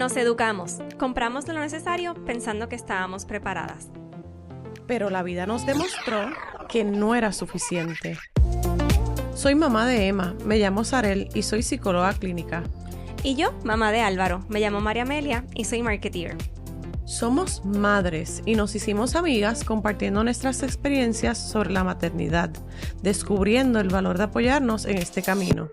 Nos educamos, compramos lo necesario pensando que estábamos preparadas. Pero la vida nos demostró que no era suficiente. Soy mamá de Emma, me llamo Sarel y soy psicóloga clínica. Y yo, mamá de Álvaro, me llamo María Amelia y soy marketeer. Somos madres y nos hicimos amigas compartiendo nuestras experiencias sobre la maternidad, descubriendo el valor de apoyarnos en este camino.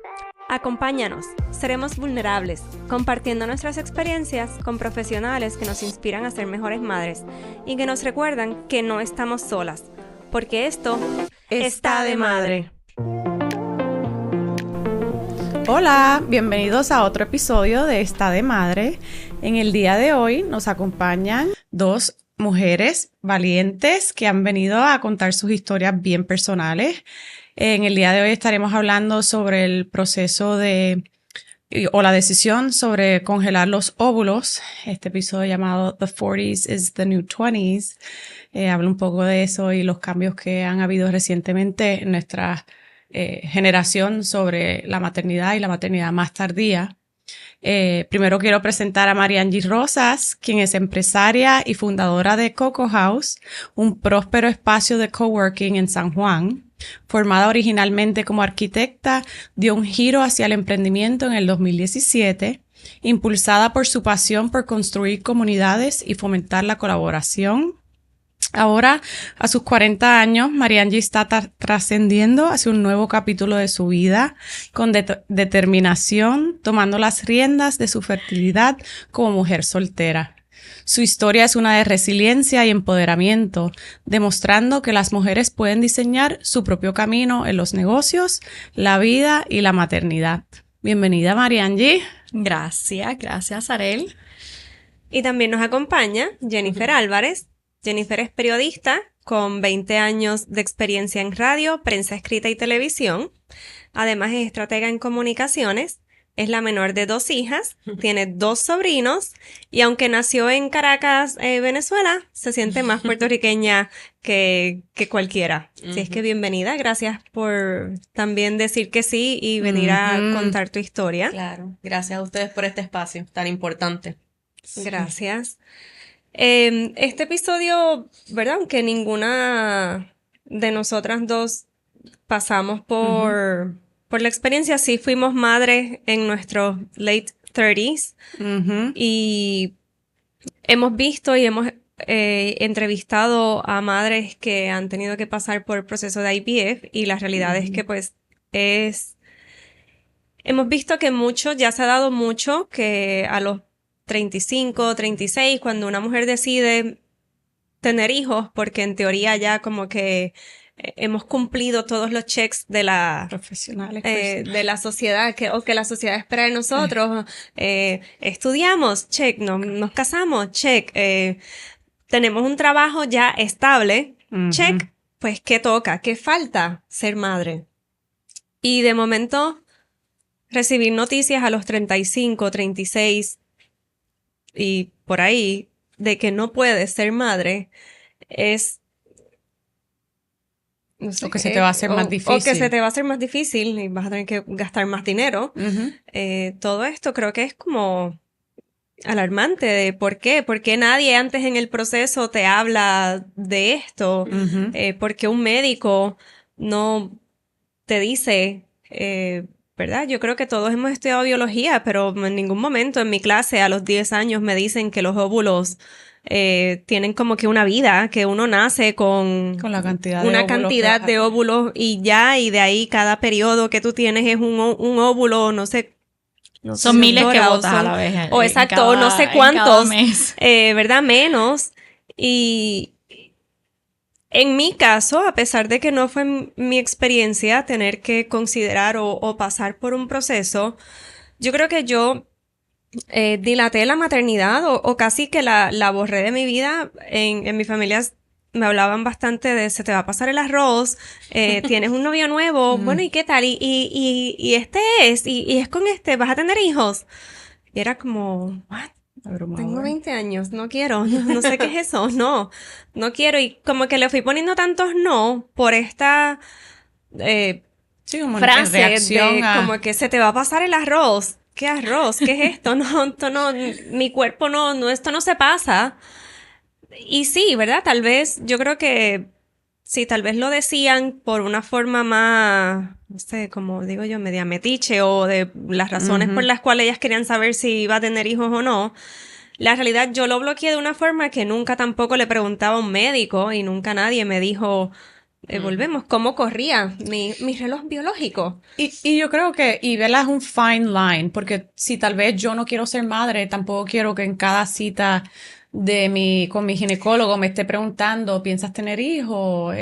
Acompáñanos, seremos vulnerables, compartiendo nuestras experiencias con profesionales que nos inspiran a ser mejores madres y que nos recuerdan que no estamos solas, porque esto está de madre. Hola, bienvenidos a otro episodio de Está de Madre. En el día de hoy nos acompañan dos mujeres valientes que han venido a contar sus historias bien personales. En el día de hoy estaremos hablando sobre el proceso o la decisión sobre congelar los óvulos. Este episodio llamado The 40s is the New 20s. Habla un poco de eso y los cambios que han habido recientemente en nuestra generación sobre la maternidad y la maternidad más tardía. Primero quiero presentar a Mariangi Rosas, quien es empresaria y fundadora de Coco House, un próspero espacio de coworking en San Juan. Formada originalmente como arquitecta, dio un giro hacia el emprendimiento en el 2017, impulsada por su pasión por construir comunidades y fomentar la colaboración. Ahora, a sus 40 años, Mariangi está trascendiendo hacia un nuevo capítulo de su vida con determinación, tomando las riendas de su fertilidad como mujer soltera. Su historia es una de resiliencia y empoderamiento, demostrando que las mujeres pueden diseñar su propio camino en los negocios, la vida y la maternidad. Bienvenida, Mariangi. Gracias, Arel. Y también nos acompaña Jennifer Álvarez. Jennifer es periodista con 20 años de experiencia en radio, prensa escrita y televisión. Además es estratega en comunicaciones. Es la menor de 2 hijas, tiene 2 sobrinos y aunque nació en Caracas, Venezuela, se siente más puertorriqueña que cualquiera. Así es que bienvenida, gracias por también decir que sí y venir a contar tu historia. Claro, gracias a ustedes por este espacio tan importante. Gracias. Este episodio, ¿verdad? Aunque ninguna de nosotras dos pasamos por la experiencia, sí fuimos madres en nuestros late 30s y hemos visto y hemos entrevistado a madres que han tenido que pasar por el proceso de IVF y la realidad es que pues hemos visto que ya se ha dado mucho que a los 35, 36, cuando una mujer decide tener hijos, porque en teoría ya como que hemos cumplido todos los checks de la Profesionales. de la sociedad o que la sociedad espera de nosotros. Estudiamos, check. Nos casamos, check. Tenemos un trabajo ya estable, check. Pues, ¿qué toca? ¿Qué falta? Ser madre. Y de momento, recibir noticias a los 35, 36 y por ahí de que no puedes ser madre es... No sé, o que se te va a hacer más difícil. O que se te va a hacer más difícil y vas a tener que gastar más dinero. Todo esto creo que es como alarmante de ¿por qué? ¿Por qué nadie antes en el proceso te habla de esto? ¿Por qué un médico no te dice... ¿verdad? Yo creo que todos hemos estudiado biología, pero en ningún momento en mi clase a los 10 años me dicen que los óvulos tienen como que una vida, que uno nace con la cantidad una cantidad de óvulos y ya, y de ahí cada periodo que tú tienes es un óvulo, no sé. Son miles que botas a la vez. O exacto, o no sé cuántos, ¿verdad? Menos. Y en mi caso, a pesar de que no fue mi experiencia tener que considerar o pasar por un proceso, yo creo que yo dilaté la maternidad o casi que la borré de mi vida. En mi familia me hablaban bastante de se te va a pasar el arroz, tienes un novio nuevo, bueno, ¿y qué tal? Y este y es con este, ¿vas a tener hijos? Y era como, ¿what? Tengo 20 años, no quiero, no sé qué es eso, no quiero. Y como que le fui poniendo tantos no por esta como frase reacción de como que se te va a pasar el arroz. ¿qué arroz? ¿Qué es esto? No, mi cuerpo no, esto no se pasa. Y sí, ¿verdad? Tal vez, yo creo que sí, tal vez lo decían por una forma más, no sé, como digo yo, media metiche, o de las razones por las cuales ellas querían saber si iba a tener hijos o no. La realidad, yo lo bloqueé de una forma que nunca tampoco le preguntaba a un médico y nunca nadie me dijo, volvemos, ¿cómo corría mi reloj biológico? Y yo creo que, y verla es un fine line, porque si tal vez yo no quiero ser madre, tampoco quiero que en cada cita con mi ginecólogo me esté preguntando, ¿piensas tener hijos?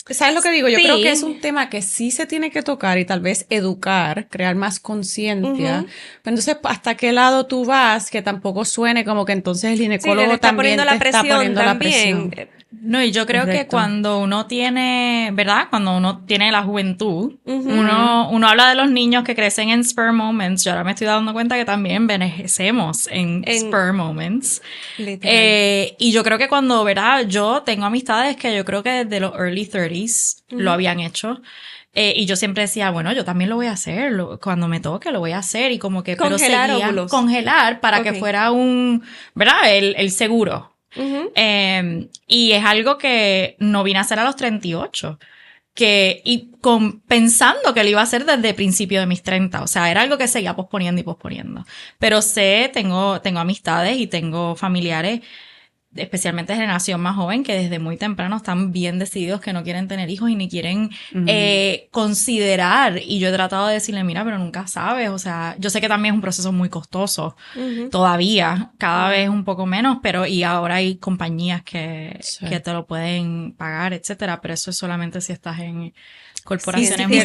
¿Sabes lo que digo? Yo creo que es un tema que sí se tiene que tocar y tal vez educar, crear más conciencia. Entonces, ¿hasta qué lado tú vas? Que tampoco suene como que entonces el ginecólogo también te está poniendo la presión. No, y yo creo que cuando uno tiene, ¿verdad? Cuando uno tiene la juventud, uno habla de los niños que crecen en spur moments. Yo ahora me estoy dando cuenta que también envejecemos en spur moments. Y yo creo que cuando, ¿verdad? Yo tengo amistades que yo creo que desde los early 30s lo habían hecho. Y yo siempre decía, bueno, yo también lo voy a hacer, cuando me toque lo voy a hacer, y como que, congelar pero seguía óvulos. Congelar para que fuera ¿verdad? El seguro. Y es algo que no vine a hacer a los 38, pensando que lo iba a hacer desde el principio de mis 30, o sea, era algo que seguía posponiendo y posponiendo, pero tengo amistades y tengo familiares, especialmente de generación más joven, que desde muy temprano están bien decididos que no quieren tener hijos y ni quieren considerar, y yo he tratado de decirle, mira, pero nunca sabes, o sea, yo sé que también es un proceso muy costoso, todavía, cada vez un poco menos, pero y ahora hay compañías que te lo pueden pagar, etcétera, pero eso es solamente si estás en corporaciones muy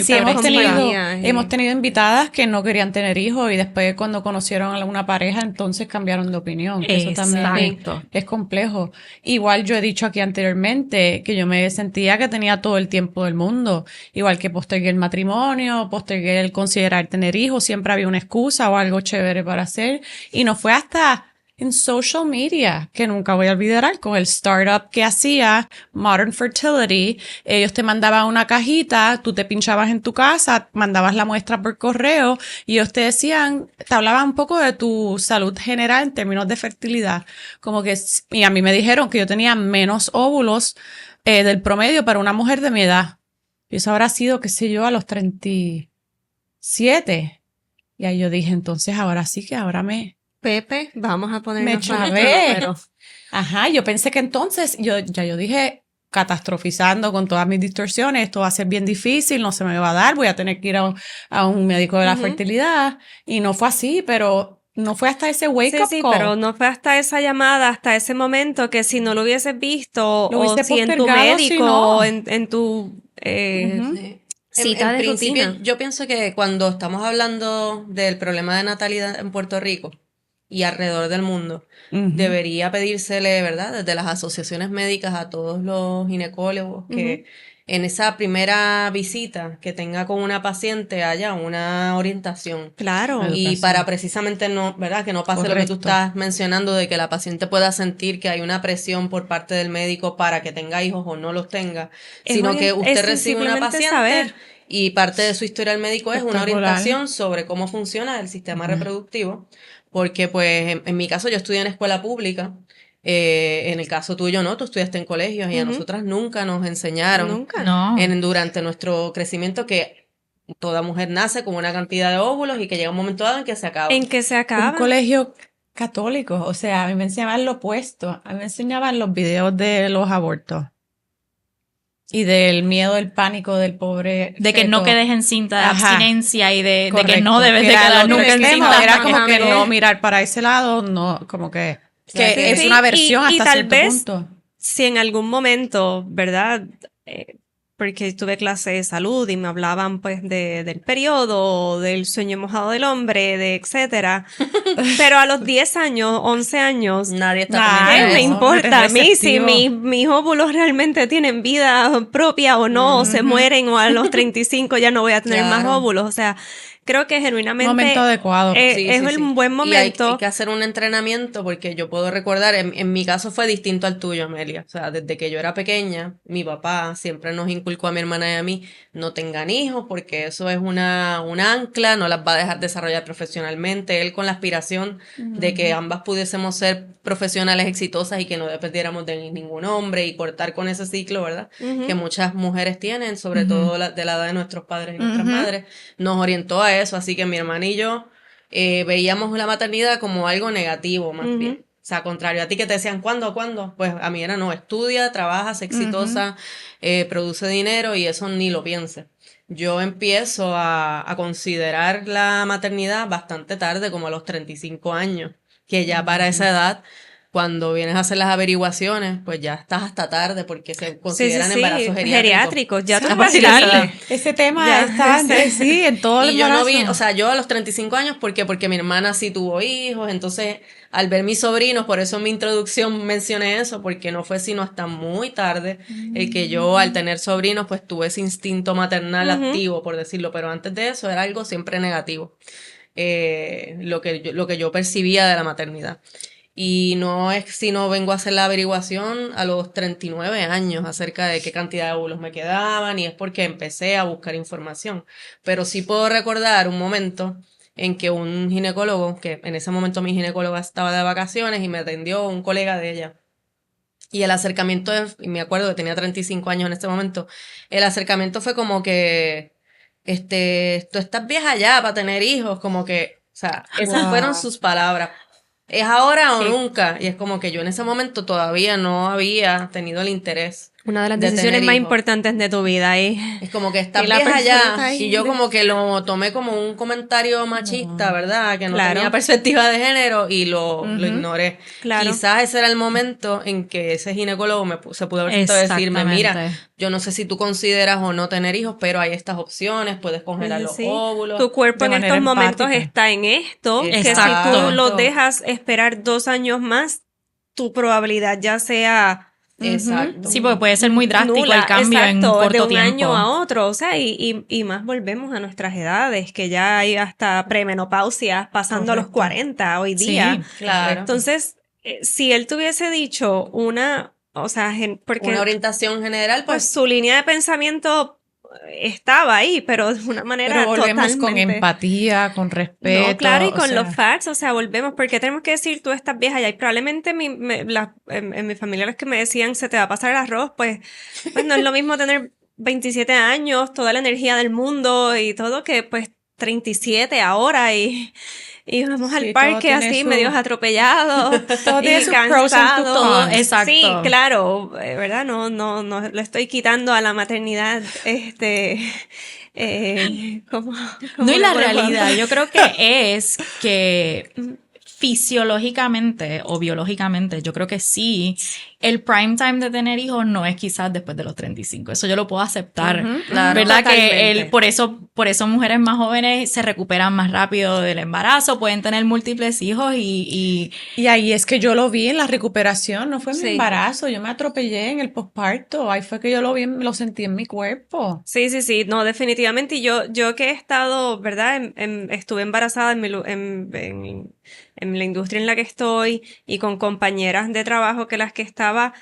hemos tenido invitadas que no querían tener hijos y después cuando conocieron a una pareja entonces cambiaron de opinión. Eso también es complejo. Igual yo he dicho aquí anteriormente que yo me sentía que tenía todo el tiempo del mundo. Igual que postergué el matrimonio, postergué el considerar tener hijos, siempre había una excusa o algo chévere para hacer. Y no fue hasta en social media, que nunca voy a olvidar, con el startup que hacía, Modern Fertility. Ellos te mandaban una cajita, tú te pinchabas en tu casa, mandabas la muestra por correo y ellos te decían, te hablaban un poco de tu salud general en términos de fertilidad. Como que, y a mí me dijeron que yo tenía menos óvulos del promedio para una mujer de mi edad. Y eso habrá sido, qué sé yo, a los 37. Y ahí yo dije, entonces ahora sí que ahora Pepe, vamos a ponernos me chavé. Ajá, yo pensé que entonces, yo dije, catastrofizando con todas mis distorsiones, esto va a ser bien difícil, no se me va a dar, voy a tener que ir a un médico de la fertilidad. Y no fue así, pero no fue hasta ese wake up call. Pero no fue hasta esa llamada, hasta ese momento que si no lo hubieses visto, o si en tu médico, en tu cita de rutina. Yo pienso que cuando estamos hablando del problema de natalidad en Puerto Rico y alrededor del mundo, debería pedírsele, ¿verdad?, desde las asociaciones médicas a todos los ginecólogos que en esa primera visita que tenga con una paciente haya una orientación. Claro. Y para precisamente no, ¿verdad?, que no pase lo que tú estás mencionando, de que la paciente pueda sentir que hay una presión por parte del médico para que tenga hijos o no los tenga, sino que usted recibe una paciente y parte de su historial médico es una orientación sobre cómo funciona el sistema reproductivo. Porque, pues, en mi caso yo estudié en escuela pública, en el caso tuyo, ¿no? Tú estudiaste en colegios y a nosotras nunca nos enseñaron durante nuestro crecimiento que toda mujer nace con una cantidad de óvulos y que llega un momento dado en que se acaba. Un colegio católico, o sea, a mí me enseñaban lo opuesto, a mí me enseñaban los videos de los abortos. Y del miedo, el pánico del pobre de que no quedes encinta, de abstinencia y de que no debes de quedar nunca encinta. Era como que no mirar para ese lado, no, como que es una versión hasta cierto punto. Si en algún momento, ¿verdad?, porque tuve clase de salud y me hablaban pues del periodo, del sueño mojado del hombre, de etcétera. Pero a los 10 años, 11 años, nadie está ¿qué me importa a mí si mis óvulos realmente tienen vida propia o no, o se mueren, o a los 35 ya no voy a tener más óvulos? O sea, creo que genuinamente... Momento adecuado. Es un buen momento. Y hay que hacer un entrenamiento porque yo puedo recordar, en mi caso fue distinto al tuyo, Amelia. O sea, desde que yo era pequeña, mi papá siempre nos inculcó a mi hermana y a mí, no tengan hijos porque eso es una ancla, no las va a dejar desarrollar profesionalmente. Él con la aspiración de que ambas pudiésemos ser profesionales exitosas y que no dependiéramos de ningún hombre y cortar con ese ciclo, ¿verdad? Que muchas mujeres tienen, sobre todo de la edad de nuestros padres y nuestras madres, nos orientó a eso, así que mi hermana y yo veíamos la maternidad como algo negativo más bien. O sea, contrario a ti que te decían, ¿cuándo? Pues a mí era no, estudia, trabaja, sé exitosa, produce dinero y eso ni lo pienses. Yo empiezo a considerar la maternidad bastante tarde, como a los 35 años, que ya para esa edad, cuando vienes a hacer las averiguaciones, pues ya estás hasta tarde porque se consideran embarazos geriátricos. Ya tú vas a ese tema está en todo el embarazo. Yo no vi, o sea, yo a los 35 años, ¿por qué? Porque mi hermana sí tuvo hijos, entonces al ver mis sobrinos, por eso en mi introducción mencioné eso, porque no fue sino hasta muy tarde el que yo al tener sobrinos pues tuve ese instinto maternal activo, por decirlo, pero antes de eso era algo siempre negativo, lo que yo percibía de la maternidad. Y no es sino vengo a hacer la averiguación a los 39 años acerca de qué cantidad de óvulos me quedaban y es porque empecé a buscar información. Pero sí puedo recordar un momento en que un ginecólogo, que en ese momento mi ginecóloga estaba de vacaciones y me atendió un colega de ella. Y el acercamiento, y me acuerdo que tenía 35 años en ese momento, el acercamiento fue como que, tú estás vieja ya para tener hijos, como que, o sea, esas fueron sus palabras. ¿Es ahora o nunca? Y es como que yo en ese momento todavía no había tenido el interés. Una de las decisiones más importantes de tu vida. Es como que estás vieja ya. Y yo como que lo tomé como un comentario machista, ¿verdad? Que no tenía perspectiva de género y lo ignoré. Claro. Quizás ese era el momento en que ese ginecólogo se pudo haber sentado a decirme, mira, yo no sé si tú consideras o no tener hijos, pero hay estas opciones, puedes congelar los óvulos. Tu cuerpo en estos momentos está en esto, que si tú lo dejas esperar 2 años más, tu probabilidad ya sea... Exacto. Sí, porque puede ser muy drástico el cambio en corto de un tiempo. año a otro, o sea, y más volvemos a nuestras edades, que ya hay hasta premenopausia pasando a los 40 hoy día. Sí, claro. Entonces, si él tuviese dicho porque una orientación general, pues su línea de pensamiento estaba ahí, pero de una manera volvemos totalmente... con empatía, con respeto. No, claro, y con los facts, o sea, volvemos, porque tenemos que decir, tú estás vieja ya, y probablemente en mi familia los que me decían, se te va a pasar el arroz, pues no es lo mismo tener 27 años, toda la energía del mundo y todo, que pues 37 ahora y vamos al parque así, medios atropellados, todo y cansados. Exacto. Sí, claro, ¿verdad? No lo estoy quitando a la maternidad, ¿cómo no, y la realidad, yo creo que es que fisiológicamente o biológicamente, yo creo que sí, el prime time de tener hijos no es quizás después de los 35. Eso yo lo puedo aceptar. Claro, ¿verdad? totalmente. Que por eso mujeres más jóvenes se recuperan más rápido del embarazo, pueden tener múltiples hijos y ahí es que yo lo vi en la recuperación, no fue en mi embarazo, yo me atropellé en el posparto, ahí fue que yo lo sentí en mi cuerpo. Sí, no, definitivamente. Y yo que he estado, ¿verdad? Estuve embarazada en la industria en la que estoy y con compañeras de trabajo que las que estaba,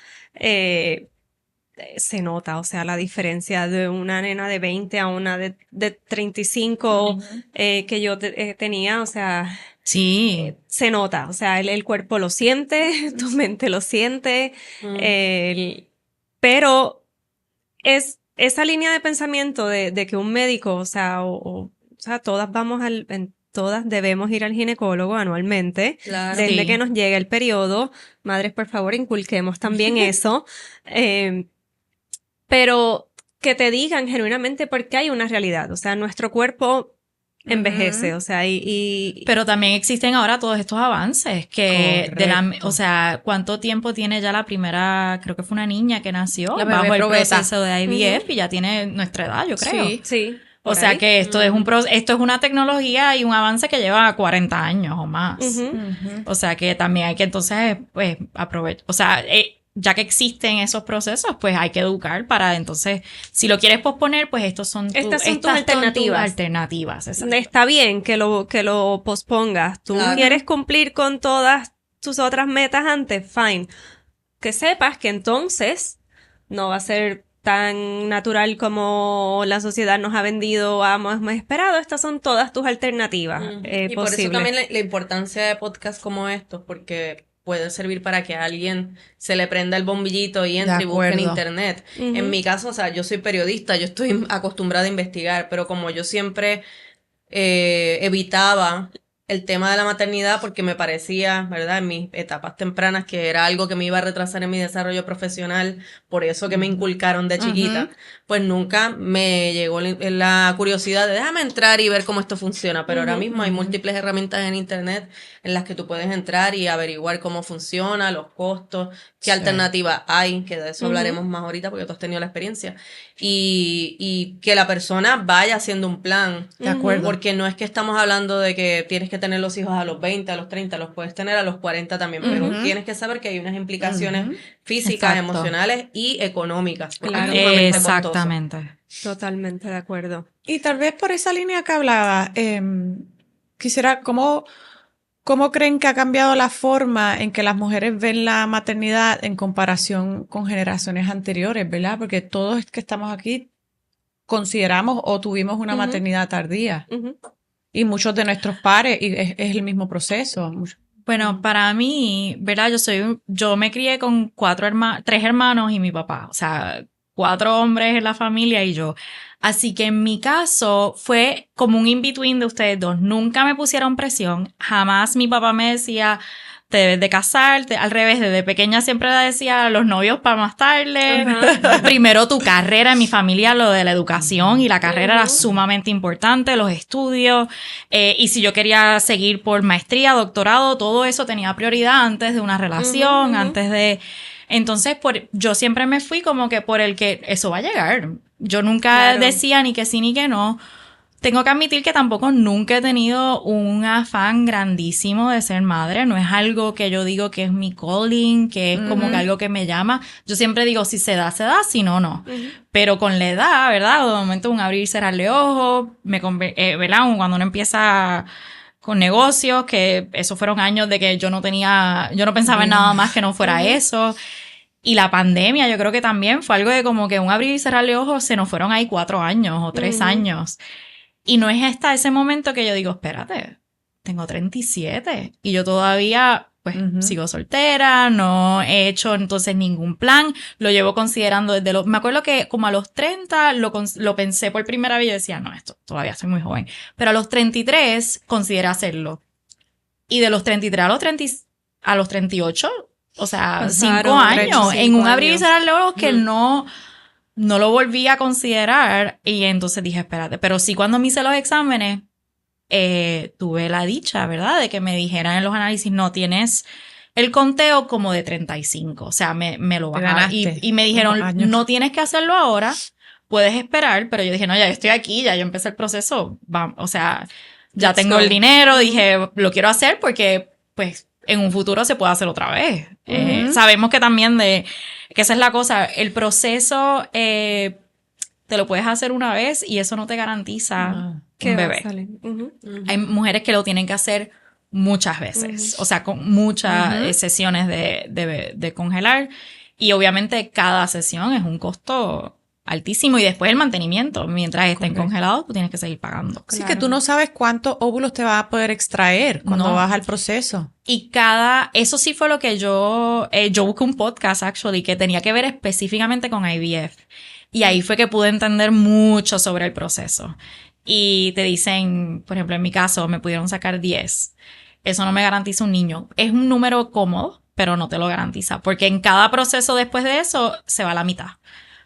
se nota, o sea, la diferencia de una nena de 20 a una de 35 que yo tenía, o sea... Sí. Se nota, o sea, el cuerpo lo siente, tu mente lo siente, pero es esa línea de pensamiento de que un médico, o sea, todas debemos ir al ginecólogo anualmente, claro, desde que nos llegue el periodo. Madres, por favor, inculquemos también eso. Pero que te digan genuinamente porque hay una realidad. O sea, nuestro cuerpo envejece, o sea, pero también existen ahora todos estos avances que o sea, ¿cuánto tiempo tiene ya la primera? Creo que fue una niña que nació bajo el proceso de IVF y ya tiene nuestra edad, yo creo. Sí. O sea que esto es una tecnología y un avance que lleva 40 años o más. O sea que también hay que entonces, pues, aprovechar. O sea, ya que existen esos procesos, pues hay que educar para entonces, si lo quieres posponer, pues estas son tus alternativas. Está bien que lo pospongas. Tú quieres cumplir con todas tus otras metas antes, fine. Que sepas que entonces no va a ser tan natural como la sociedad nos ha vendido o hemos esperado. Estas son todas tus alternativas y por eso también la importancia de podcasts como estos, porque puede servir para que a alguien se le prenda el bombillito y entre y busque en internet. En mi caso, o sea, yo soy periodista, yo estoy acostumbrada a investigar, pero como yo siempre evitaba el tema de la maternidad porque me parecía, ¿verdad?, en mis etapas tempranas que era algo que me iba a retrasar en mi desarrollo profesional, por eso que me inculcaron de chiquita, pues nunca me llegó la curiosidad de déjame entrar y ver cómo esto funciona, pero ahora mismo hay múltiples herramientas en internet en las que tú puedes entrar y averiguar cómo funciona, los costos, qué alternativas hay, que de eso hablaremos más ahorita porque tú has tenido la experiencia, y que la persona vaya haciendo un plan, de acuerdo, porque no es que estamos hablando de que tienes que tener los hijos a los 20, a los 30, los puedes tener a los 40 también, pero tienes que saber que hay unas implicaciones físicas, emocionales y económicas. Claro. Exactamente. Totalmente de acuerdo. Y tal vez por esa línea que hablaba, quisiera, ¿cómo creen que ha cambiado la forma en que las mujeres ven la maternidad en comparación con generaciones anteriores, ¿verdad? Porque todos que estamos aquí consideramos o tuvimos una maternidad tardía. Y muchos de nuestros pares, y es el mismo proceso. Bueno, para mí, ¿verdad? Yo me crié con 3 hermanos y mi papá. O sea, 4 hombres en la familia y yo. Así que en mi caso fue como un in-between de ustedes dos. Nunca me pusieron presión. Jamás mi papá me decía, te debes de casarte. Al revés, desde pequeña siempre le decía a los novios para más tarde. Primero tu carrera. En mi familia lo de la educación y la carrera era sumamente importante, los estudios. Y si yo quería seguir por maestría, doctorado, todo eso tenía prioridad antes de una relación, antes de... Entonces, yo siempre me fui como que por el que eso va a llegar. Yo nunca decía ni que sí ni que no. Tengo que admitir que tampoco nunca he tenido un afán grandísimo de ser madre. No es algo que yo digo que es mi calling, que es como que algo que me llama. Yo siempre digo, si se da, si no, no. Pero con la edad, ¿verdad? De momento un abrir y cerrar de ojos, ¿verdad? Cuando uno empieza con negocios, que esos fueron años de que yo no pensaba en nada más que no fuera eso. Y la pandemia, yo creo que también fue algo de como que un abrir y cerrar de ojos, se nos fueron ahí 4 años o 3 años. Y no es hasta ese momento que yo digo, espérate, tengo 37 y yo todavía pues sigo soltera, no he hecho entonces ningún plan, lo llevo considerando me acuerdo que como a los 30 lo pensé por primera vez y yo decía, no, esto todavía soy muy joven, pero a los 33 consideré hacerlo. Y de los 33 a los 38, o sea, 5 años, en un abrir y cerrar de ojos que no lo volví a considerar y entonces dije, espérate, pero sí cuando me hice los exámenes, tuve la dicha, ¿verdad? De que me dijeran en los análisis, no tienes el conteo como de 35, o sea, me lo bajaron y me dijeron, no tienes que hacerlo ahora, puedes esperar, pero yo dije, no, ya estoy aquí, ya yo empecé el proceso, o sea, ya tengo el dinero, dije, lo quiero hacer porque, pues, en un futuro se puede hacer otra vez. Sabemos que también que esa es la cosa, el proceso te lo puedes hacer una vez y eso no te garantiza un bebé. Hay mujeres que lo tienen que hacer muchas veces, o sea, con muchas sesiones de congelar y obviamente cada sesión es un costo altísimo y después el mantenimiento, mientras estén congelados, tú tienes que seguir pagando. Sí, que tú no sabes cuántos óvulos te vas a poder extraer cuando vas al proceso. Y eso sí fue lo que yo busqué un podcast, actually, que tenía que ver específicamente con IVF. Y ahí fue que pude entender mucho sobre el proceso. Y te dicen, por ejemplo, en mi caso, me pudieron sacar 10. Eso no me garantiza un niño. Es un número cómodo, pero no te lo garantiza. Porque en cada proceso después de eso, se va a la mitad.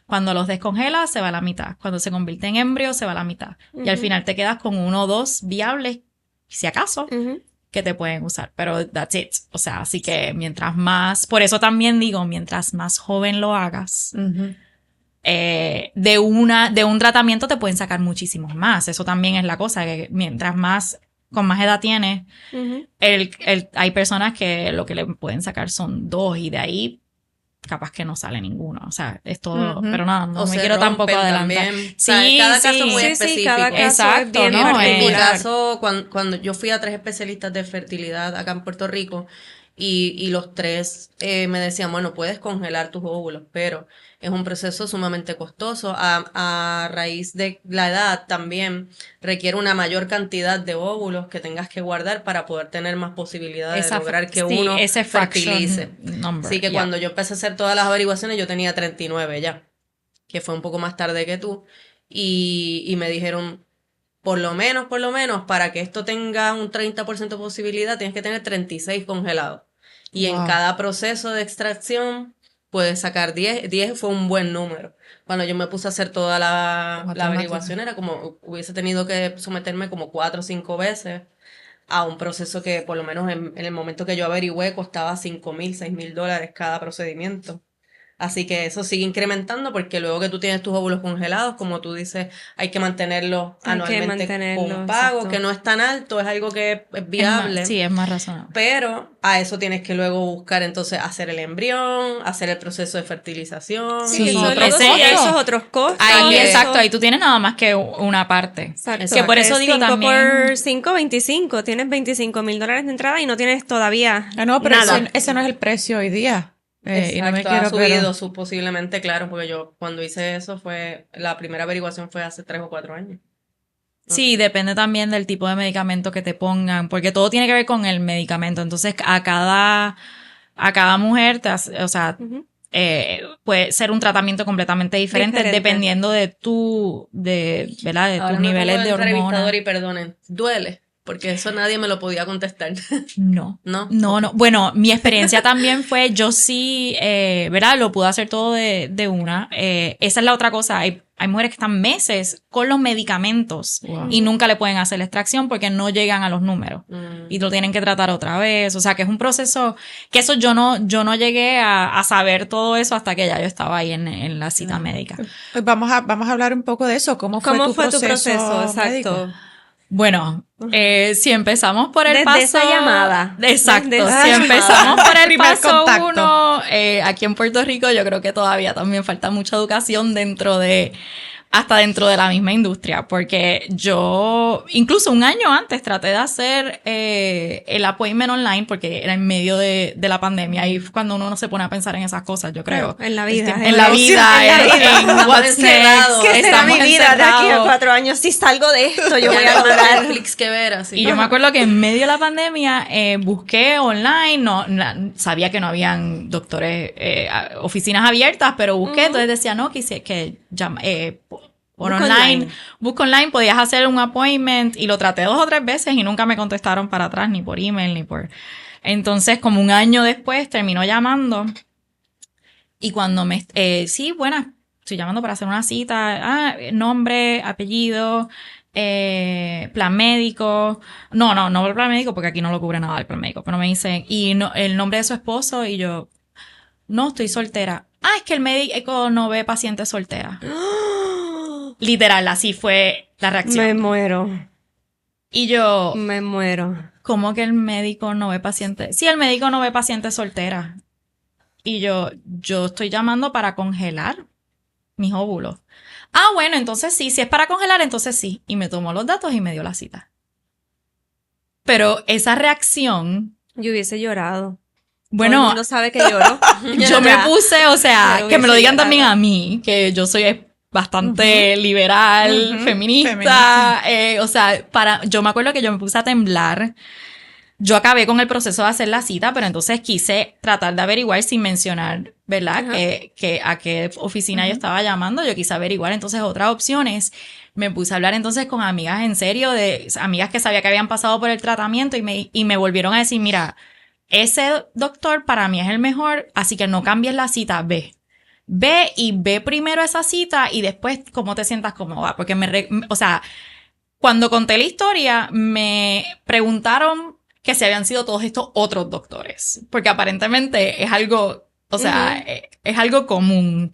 Cuando los descongelas, se va a la mitad. Cuando se convierte en embrión, se va a la mitad. Y al final te quedas con 1 o 2 viables, si acaso, que te pueden usar. Pero that's it. O sea, así que mientras más... Por eso también digo, mientras más joven lo hagas, de un tratamiento te pueden sacar muchísimos más. Eso también es la cosa, que mientras con más edad tienes, hay personas que lo que le pueden sacar son 2 y de ahí capaz que no sale ninguno, o sea, es todo, pero nada, no me quiero tampoco adelantar. También. Sí, cada caso es muy específico. Cada caso exacto, es bien ¿no? En mi caso, cuando yo fui a 3 especialistas de fertilidad acá en Puerto Rico, y los 3 me decían, bueno, puedes congelar tus óvulos, pero es un proceso sumamente costoso. A raíz de la edad también requiere una mayor cantidad de óvulos que tengas que guardar para poder tener más posibilidades de lograr que uno fertilice. Así que cuando yo empecé a hacer todas las averiguaciones, yo tenía 39 ya, que fue un poco más tarde que tú, y me dijeron, por lo menos, para que esto tenga un 30% de posibilidad, tienes que tener 36 congelados. Y en cada proceso de extracción puedes sacar 10. 10 fue un buen número. Cuando yo me puse a hacer toda la averiguación, era como, hubiese tenido que someterme como 4 o 5 veces a un proceso que por lo menos en el momento que yo averigüé costaba $5,000, $6,000 cada procedimiento. Así que eso sigue incrementando porque luego que tú tienes tus óvulos congelados, como tú dices, hay que mantenerlos anualmente con pago, exacto, que no es tan alto, es algo que es viable. Sí, es más razonable. Pero a eso tienes que luego buscar entonces hacer el embrión, hacer el proceso de fertilización. Sí, esos otros costos. Ahí, exacto, ahí tú tienes nada más que una parte. Exacto. Que por eso digo 5 también. Por 5, 25. Tienes $25,000 de entrada y no tienes todavía no, pero nada. Ese no es el precio hoy día. Exacto, y no me quiero, ha subido posiblemente, claro, porque yo cuando hice eso la primera averiguación fue hace 3 o 4 años. Sí, depende también del tipo de medicamento que te pongan, porque todo tiene que ver con el medicamento. Entonces, a cada mujer, puede ser un tratamiento completamente diferente. Dependiendo de ¿verdad? De tus niveles de hormonas. Y perdonen, ¿duele? Porque eso nadie me lo podía contestar. No. Bueno, mi experiencia también fue, yo sí, ¿verdad? Lo pude hacer todo de una. Esa es la otra cosa. Hay mujeres que están meses con los medicamentos y nunca le pueden hacer la extracción porque no llegan a los números y lo tienen que tratar otra vez. O sea, que es un proceso que eso yo no llegué a saber todo eso hasta que ya yo estaba ahí en la cita médica. Pues vamos a hablar un poco de eso. ¿Cómo fue tu proceso? Exacto. Médico? Bueno, si empezamos por el paso... Desde esa llamada. Exacto. Si empezamos por el paso 1, aquí en Puerto Rico yo creo que todavía también falta mucha educación hasta dentro de la misma industria, porque yo incluso un año antes traté de hacer el appointment online porque era en medio de la pandemia y cuando uno no se pone a pensar en esas cosas, yo creo. En la vida. En what's next. ¿Qué será mi vida de aquí a 4 años? Si salgo de esto, yo voy a mandar Netflix que ver. Así. Y yo me acuerdo que en medio de la pandemia busqué online, sabía que no habían doctores, oficinas abiertas, pero busqué, entonces decía, no, busco online, podías hacer un appointment y lo traté 2 o 3 veces y nunca me contestaron para atrás, ni por email, ni por... Entonces, como un año después, terminó llamando y cuando sí, buenas, estoy llamando para hacer una cita, nombre, apellido, plan médico, no el plan médico porque aquí no lo cubre nada el plan médico, pero me dicen, y el nombre de su esposo y yo, no, estoy soltera. Es que el médico no ve pacientes solteras. Literal, así fue la reacción. Me muero. Y yo... Me muero. ¿Cómo que el médico no ve pacientes? Sí, el médico no ve pacientes solteras. Y yo estoy llamando para congelar mis óvulos. Bueno, entonces sí, si es para congelar, entonces sí. Y me tomó los datos y me dio la cita. Pero esa reacción... Yo hubiese llorado. Bueno, todo el mundo sabe que lloro. Yo me puse, o sea, que me lo digan también a mí, que yo soy bastante liberal, feminista. O sea, yo me acuerdo que yo me puse a temblar. Yo acabé con el proceso de hacer la cita, pero entonces quise tratar de averiguar sin mencionar, ¿verdad? Que a qué oficina yo estaba llamando. Yo quise averiguar entonces otras opciones. Me puse a hablar entonces con amigas en serio, de amigas que sabía que habían pasado por el tratamiento y me volvieron a decir, mira, ese doctor para mí es el mejor, así que no cambies la cita, ve primero esa cita y después cómo te sientas cómoda, porque o sea, cuando conté la historia me preguntaron que si habían sido todos estos otros doctores, porque aparentemente es algo, o sea, es algo común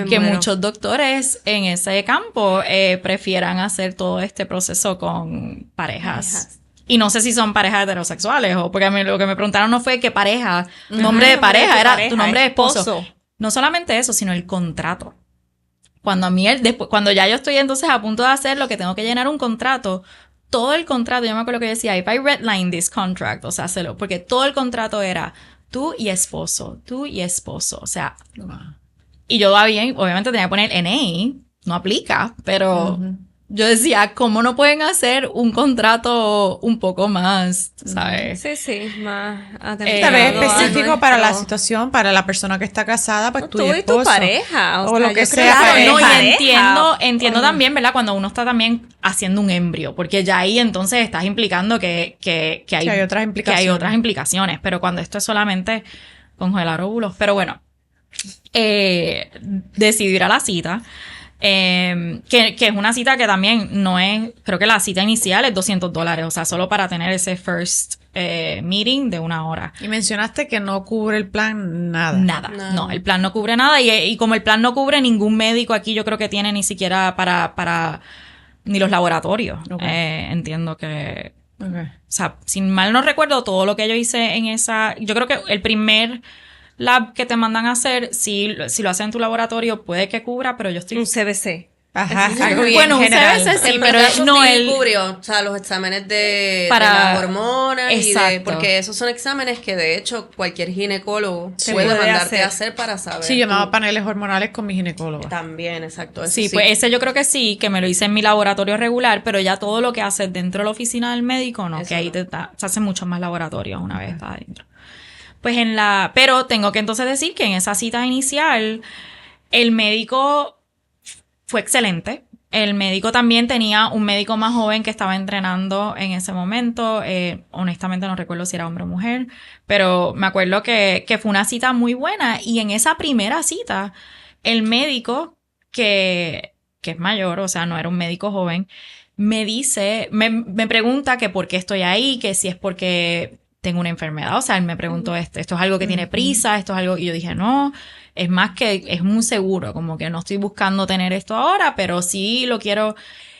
que muchos doctores en ese campo prefieran hacer todo este proceso con parejas. Y no sé si son parejas heterosexuales o porque lo que me preguntaron no fue qué pareja, nombre de pareja, era tu nombre de esposo. no solamente eso, sino el contrato. Cuando ya yo estoy entonces a punto de hacer lo que tengo que llenar un contrato, todo el contrato, yo me acuerdo que yo decía, if I redline this contract, o sea, porque todo el contrato era tú y esposo, o sea, y yo obviamente tenía que poner NA, no aplica, pero yo decía, ¿cómo no pueden hacer un contrato un poco más, sabes? Sí, más tal vez específico para la situación, para la persona que está casada, pues tú y esposo. Tu pareja. O lo que sea. No, y entiendo también, ¿verdad? Cuando uno está también haciendo un embrio, porque ya ahí entonces estás implicando que hay otras implicaciones, pero cuando esto es solamente congelar óvulos. Pero bueno, decidí ir a la cita. Que es una cita que también no es, creo que la cita inicial es $200, o sea, solo para tener ese first meeting de 1 hora. Y mencionaste que no cubre el plan nada. No, el plan no cubre nada y como el plan no cubre ningún médico aquí, yo creo que tiene ni siquiera para ni los laboratorios. Entiendo que, o sea, sin mal no recuerdo todo lo que yo hice en esa, yo creo que el primer lab que te mandan a hacer, si lo hacen en tu laboratorio, puede que cubra, pero yo estoy... Un CBC. Ajá, algo bien bueno, general. un CBC sí, pero no cubrió, o sea, los exámenes de las hormonas porque esos son exámenes que de hecho cualquier ginecólogo puede mandarte a hacer para saber. Sí, yo me hago paneles hormonales con mi ginecólogo. También, exacto. Sí, pues ese yo creo que sí, que me lo hice en mi laboratorio regular, pero ya todo lo que haces dentro de la oficina del médico, no, eso que ahí se hacen muchos más laboratorios una vez está adentro. Pues pero tengo que entonces decir que en esa cita inicial, el médico fue excelente. El médico también tenía un médico más joven que estaba entrenando en ese momento. Honestamente no recuerdo si era hombre o mujer, pero me acuerdo que fue una cita muy buena. Y en esa primera cita, el médico, que es mayor, o sea, no era un médico joven, me pregunta que por qué estoy ahí, que si es porque tengo una enfermedad, o sea, él me preguntó esto es algo que tiene prisa, esto es algo, y yo dije, no, es más que es un seguro, como que no estoy buscando tener esto ahora, pero sí lo quiero,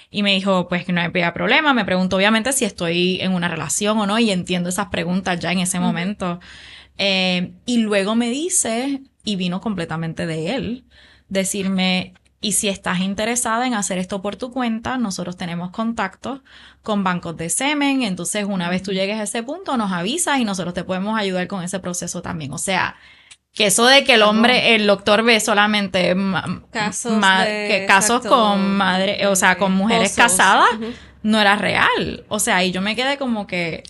y me dijo, pues que no había problema, me preguntó obviamente si estoy en una relación o no, y entiendo esas preguntas ya en ese momento, y luego me dice, y vino completamente de él, decirme, y si estás interesada en hacer esto por tu cuenta, nosotros tenemos contactos con bancos de semen. Entonces, una vez tú llegues a ese punto, nos avisas y nosotros te podemos ayudar con ese proceso también. O sea, que eso de que el doctor ve solamente casos con madre, o sea, con mujeres casadas, no era real. O sea, y yo me quedé como que...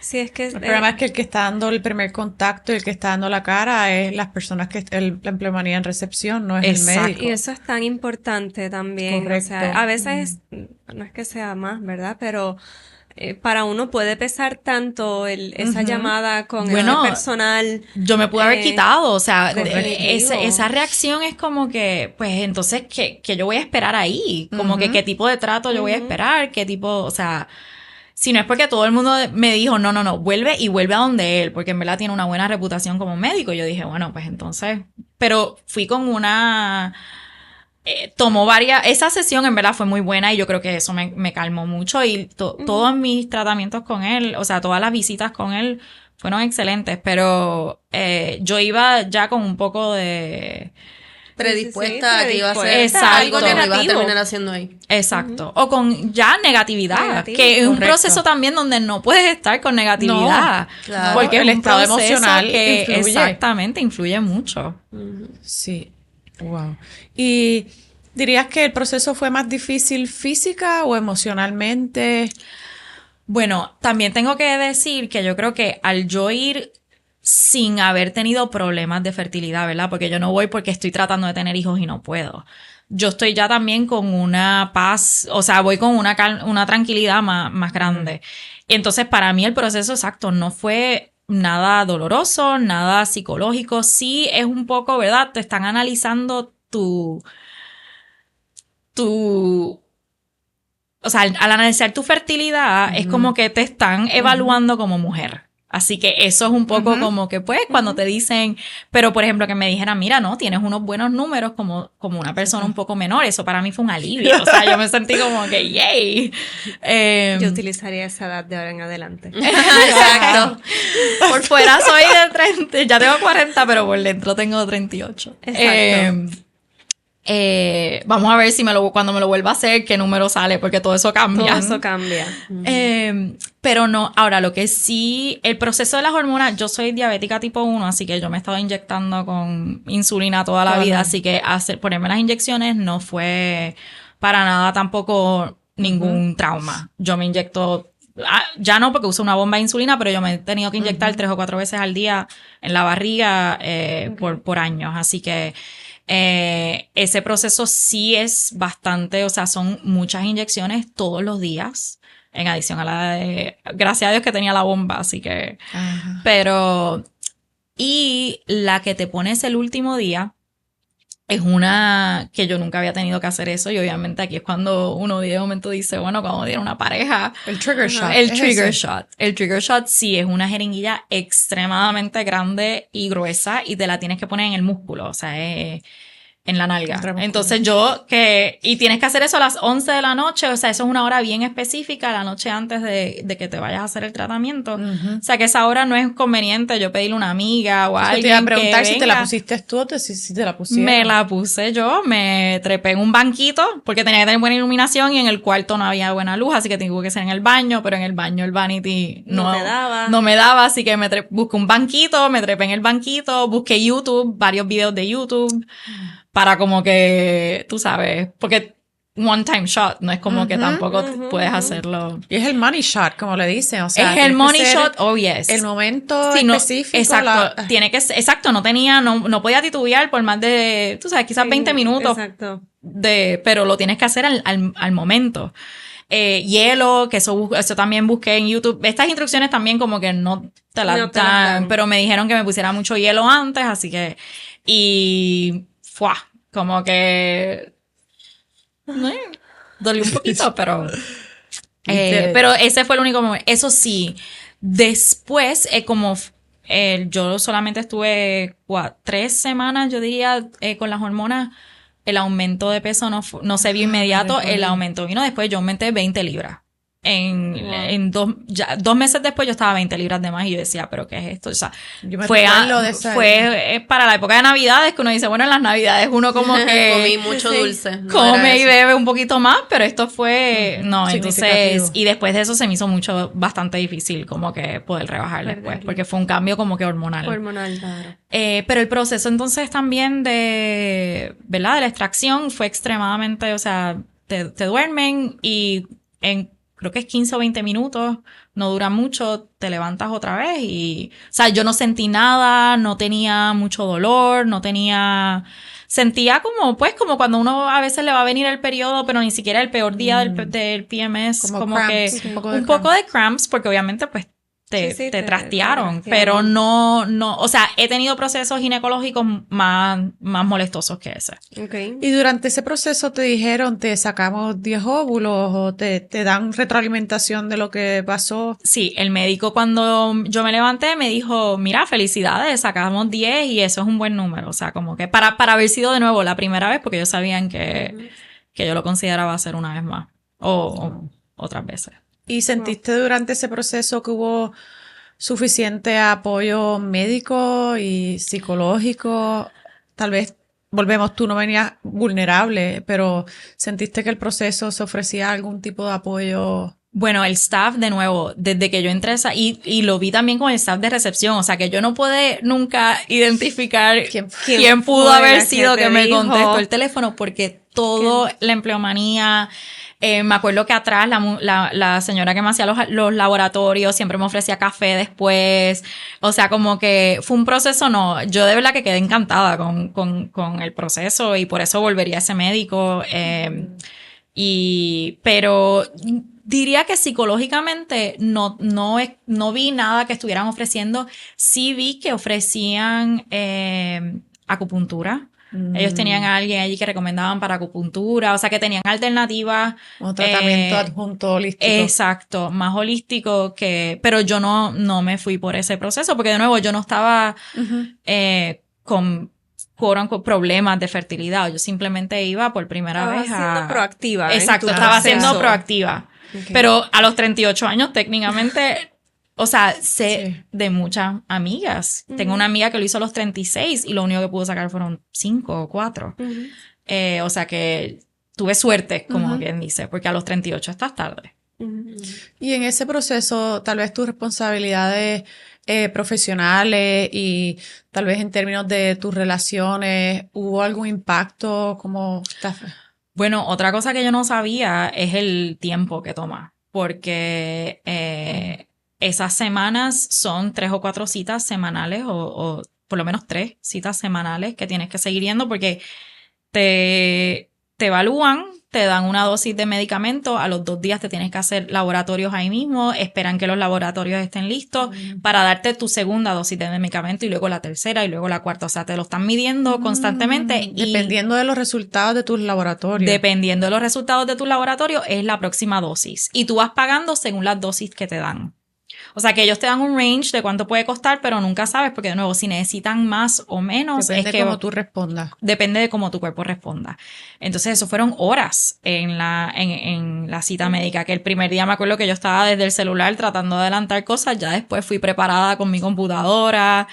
Sí, es que... El problema es que el que está dando el primer contacto y el que está dando la cara es las personas que la empleomanía en recepción, no es el médico. Y eso es tan importante también. Correcto. O sea, a veces, no es que sea más, ¿verdad? Pero para uno puede pesar tanto esa llamada con el personal. Yo me pude haber quitado, o sea, esa reacción es como que, pues entonces, ¿qué yo voy a esperar ahí? Como que qué tipo de trato yo voy a esperar, qué tipo, o sea... Si no es porque todo el mundo me dijo, no, vuelve a donde él, porque en verdad tiene una buena reputación como médico. Yo dije, bueno, pues entonces... Pero fui con esa sesión en verdad fue muy buena y yo creo que eso me calmó mucho y todos mis tratamientos con él, o sea, todas las visitas con él fueron excelentes, pero yo iba ya con un poco de... predispuesta a que iba a ser algo que no iba a terminar haciendo ahí. Exacto. O con ya negatividad, que es un proceso también donde no puedes estar con negatividad. No, claro. Porque el estado emocional que influye. Exactamente, influye mucho. Sí. Wow. ¿Y dirías que el proceso fue más difícil física o emocionalmente? Bueno, también tengo que decir que yo creo que al yo ir sin haber tenido problemas de fertilidad, ¿verdad? Porque yo no voy porque estoy tratando de tener hijos y no puedo. Yo estoy ya también con una paz, o sea, voy con una tranquilidad más grande. Y entonces para mí el proceso exacto no fue nada doloroso, nada psicológico. Sí es un poco, ¿verdad? Te están analizando o sea, al analizar tu fertilidad es como que te están evaluando como mujer. Así que eso es un poco como que, pues, cuando te dicen, pero por ejemplo, que me dijeran, mira, no, tienes unos buenos números como una persona un poco menor. Eso para mí fue un alivio. O sea, yo me sentí como que, yay. Yo utilizaría esa edad de ahora en adelante. Exacto. Por fuera soy de 30, ya tengo 40, pero por dentro tengo 38. Exacto. Vamos a ver si cuando me lo vuelva a hacer, qué número sale, porque todo eso cambia. Todo eso cambia. Pero no, ahora lo que sí, el proceso de las hormonas, yo soy diabética tipo 1, así que yo me he estado inyectando con insulina toda la vida, así que ponerme las inyecciones no fue para nada tampoco ningún trauma. Yo me inyecto, ya no porque uso una bomba de insulina, pero yo me he tenido que inyectar 3 o 4 veces al día en la barriga por años, así que ese proceso sí es bastante, o sea, son muchas inyecciones todos los días, en adición a la de, gracias a Dios que tenía la bomba, así que, pero, y la que te pones el último día es una que yo nunca había tenido que hacer eso, y obviamente aquí es cuando uno de momento dice, bueno, cuando tiene una pareja. El trigger shot. El trigger shot. El trigger shot sí es una jeringuilla extremadamente grande y gruesa y te la tienes que poner en el músculo, o sea, en la nalga. Entonces y tienes que hacer eso a las 11 de la noche, o sea, eso es una hora bien específica, la noche antes de que te vayas a hacer el tratamiento. O sea, que esa hora no es conveniente yo pedirle a una amiga o a alguien. Te iba a preguntar si te la pusiste tú o si te la pusieron. Me la puse yo, me trepé en un banquito, porque tenía que tener buena iluminación y en el cuarto no había buena luz, así que tuve que ser en el baño, pero en el baño el vanity no me daba, así que busqué un banquito, me trepé en el banquito, busqué YouTube, varios videos de YouTube, para como que, tú sabes, porque one time shot, no es como que tampoco puedes hacerlo. Y es el money shot, como le dicen, o sea. Es el money shot, oh yes. El momento específico. Exacto, tiene que exacto, no podía titubear por más de, tú sabes, quizás 20 minutos. Exacto. Pero lo tienes que hacer al momento. Hielo, que eso también busqué en YouTube. Estas instrucciones también como que no te las dan, pero me dijeron que me pusiera mucho hielo antes, así que, y como que dolió un poquito, pero ese fue el único momento. Eso sí, después yo solamente estuve 3 semanas, yo diría, con las hormonas. El aumento de peso no se vio inmediato, el aumento vino después. Yo aumenté 20 libras. En 2 meses después yo estaba 20 libras de más y yo decía, ¿pero qué es esto? O sea, fue para la época de Navidades que uno dice, bueno, en las Navidades uno como que comí mucho dulce. Come y bebe un poquito más, pero esto fue, entonces, y después de eso se me hizo bastante difícil como que poder rebajar después, porque fue un cambio como que hormonal. Claro. Pero el proceso entonces también ¿verdad? De la extracción fue extremadamente, o sea, te duermen y creo que es 15 o 20 minutos, no dura mucho, te levantas otra vez y, o sea, yo no sentí nada, no tenía mucho dolor, sentía como cuando uno a veces le va a venir el periodo, pero ni siquiera el peor día del PMS, como cramps, que un poco de cramps, porque obviamente pues te trastearon, pero no, o sea, he tenido procesos ginecológicos más molestosos que ese. Okay. Y durante ese proceso te dijeron, te sacamos 10 óvulos o te dan retroalimentación de lo que pasó. Sí, el médico cuando yo me levanté me dijo, mira, felicidades, sacamos 10 y eso es un buen número, o sea, como que para haber sido de nuevo la primera vez, porque ellos sabían que yo lo consideraba hacer una vez más o otras veces. ¿Y sentiste durante ese proceso que hubo suficiente apoyo médico y psicológico? Tal vez, tú no venías vulnerable, pero ¿sentiste que el proceso se ofrecía algún tipo de apoyo? Bueno, el staff, de nuevo, desde que yo entré y lo vi también con el staff de recepción, o sea que yo no pude nunca identificar quién pudo haber sido que me contestó el teléfono, porque la empleomanía. Me acuerdo que atrás la señora que me hacía los laboratorios siempre me ofrecía café después. O sea, como que fue un proceso, yo de verdad que quedé encantada con el proceso y por eso volvería a ese médico. Pero diría que psicológicamente no vi nada que estuvieran ofreciendo. Sí vi que ofrecían acupuntura. Ellos tenían a alguien allí que recomendaban para acupuntura, o sea que tenían alternativas. Un tratamiento adjunto holístico. Exacto, más holístico pero yo no me fui por ese proceso porque de nuevo yo no estaba con problemas de fertilidad, yo simplemente iba por primera vez siendo proactiva. Exacto, estaba siendo proactiva. Okay. Pero a los 38 años técnicamente, o sea, sé de muchas amigas. Tengo una amiga que lo hizo a los 36 y lo único que pudo sacar fueron 5 o 4. O sea que tuve suerte, como quien dice, porque a los 38 estás tarde. Y en ese proceso, tal vez tus responsabilidades profesionales y tal vez en términos de tus relaciones, ¿hubo algún impacto? ¿Cómo estás? Bueno, otra cosa que yo no sabía es el tiempo que toma, porque esas semanas son 3 o 4 citas semanales o por lo menos 3 citas semanales que tienes que seguir yendo porque te evalúan, te dan una dosis de medicamento, a los 2 días te tienes que hacer laboratorios ahí mismo, esperan que los laboratorios estén listos para darte tu segunda dosis de medicamento y luego la tercera y luego la cuarta, o sea, te lo están midiendo constantemente. Dependiendo de los resultados de tus laboratorios. Dependiendo de los resultados de tus laboratorios es la próxima dosis y tú vas pagando según las dosis que te dan. O sea que ellos te dan un range de cuánto puede costar, pero nunca sabes porque de nuevo si necesitan más o menos depende de cómo tú respondas. Depende de cómo tu cuerpo responda. Entonces eso fueron horas en la cita médica, que el primer día me acuerdo que yo estaba desde el celular tratando de adelantar cosas, ya después fui preparada con mi computadora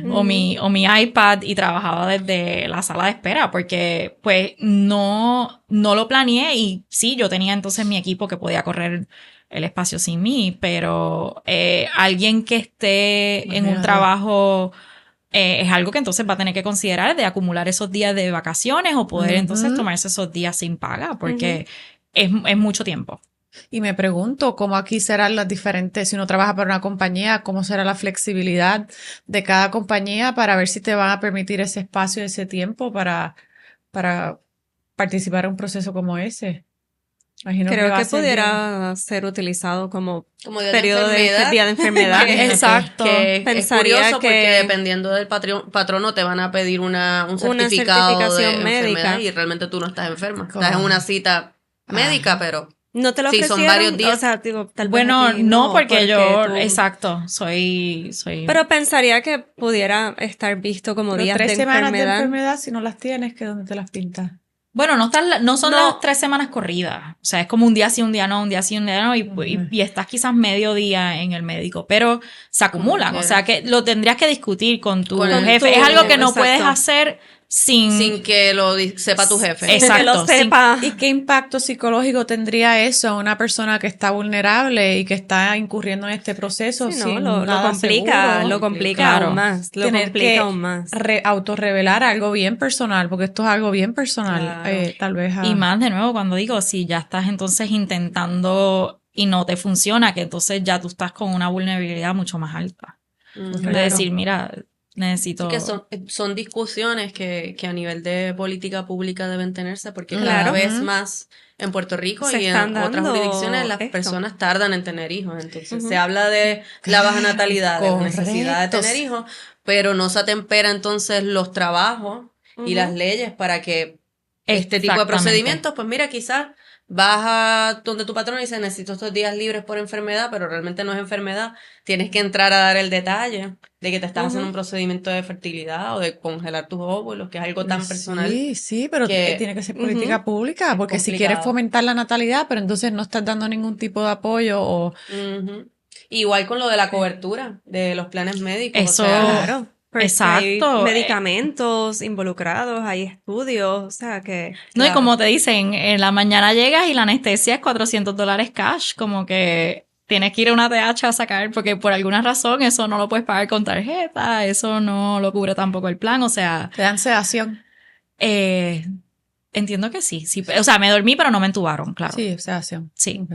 o mi iPad y trabajaba desde la sala de espera porque pues no lo planeé y sí, yo tenía entonces mi equipo que podía correr el espacio sin mí, pero alguien que esté en un trabajo es algo que entonces va a tener que considerar de acumular esos días de vacaciones o poder entonces tomarse esos días sin paga porque es mucho tiempo. Y me pregunto cómo aquí serán las diferentes, si uno trabaja para una compañía, cómo será la flexibilidad de cada compañía para ver si te van a permitir ese espacio, ese tiempo para participar en un proceso como ese. Imagino Creo que pudiera ser utilizado como periodo de día de enfermedad. Exacto. Que es curioso porque dependiendo del patrono te van a pedir un certificado de enfermedad y realmente tú no estás enferma. Estás en una cita médica, pero no te lo ofrecieron. Sí, son varios días. O sea, digo, tal vez bueno, no, porque yo, exacto, soy. Pero pensaría que pudiera estar visto como días de enfermedad. 3 semanas de enfermedad, si no las tienes, ¿que dónde te las pintas? Bueno, no son las 3 semanas corridas. O sea, es como un día sí, un día no, un día sí, un día no. Y estás quizás medio día en el médico. Pero se acumulan. O sea, que lo tendrías que discutir con tu jefe. Es algo que no puedes hacer sin que lo sepa tu jefe. Exacto. Que lo sepa. ¿Y qué impacto psicológico tendría eso a una persona que está vulnerable y que está incurriendo en este proceso? Sí, no, lo complica aún más. Lo complica aún más. Autorrevelar algo bien personal, porque esto es algo bien personal. Claro. Tal vez. Y más de nuevo, cuando digo, si ya estás entonces intentando y no te funciona, que entonces ya tú estás con una vulnerabilidad mucho más alta. De decir, mira, necesito. Sí, que son discusiones que a nivel de política pública deben tenerse porque cada vez más en Puerto Rico y en otras jurisdicciones las personas tardan en tener hijos. Entonces se habla de la baja natalidad, de la necesidad de tener hijos, pero no se atempera entonces los trabajos y las leyes para que este tipo de procedimientos, pues mira, quizás vas a donde tu patrón y dice necesito estos días libres por enfermedad, pero realmente no es enfermedad. Tienes que entrar a dar el detalle de que te estás haciendo un procedimiento de fertilidad o de congelar tus óvulos, que es algo tan personal. Sí, pero tiene que ser política pública, porque si quieres fomentar la natalidad, pero entonces no estás dando ningún tipo de apoyo o... Igual con lo de la cobertura de los planes médicos. Eso, claro. Exacto. Hay medicamentos involucrados, hay estudios, o sea que... No, y como te dicen, en la mañana llegas y la anestesia es $400 cash, como que tienes que ir a una TH a sacar, porque por alguna razón eso no lo puedes pagar con tarjeta, eso no lo cubre tampoco el plan, o sea... ¿Te dan sedación? Entiendo que sí, o sea, me dormí pero no me entubaron, claro. Sí, sedación. Sí.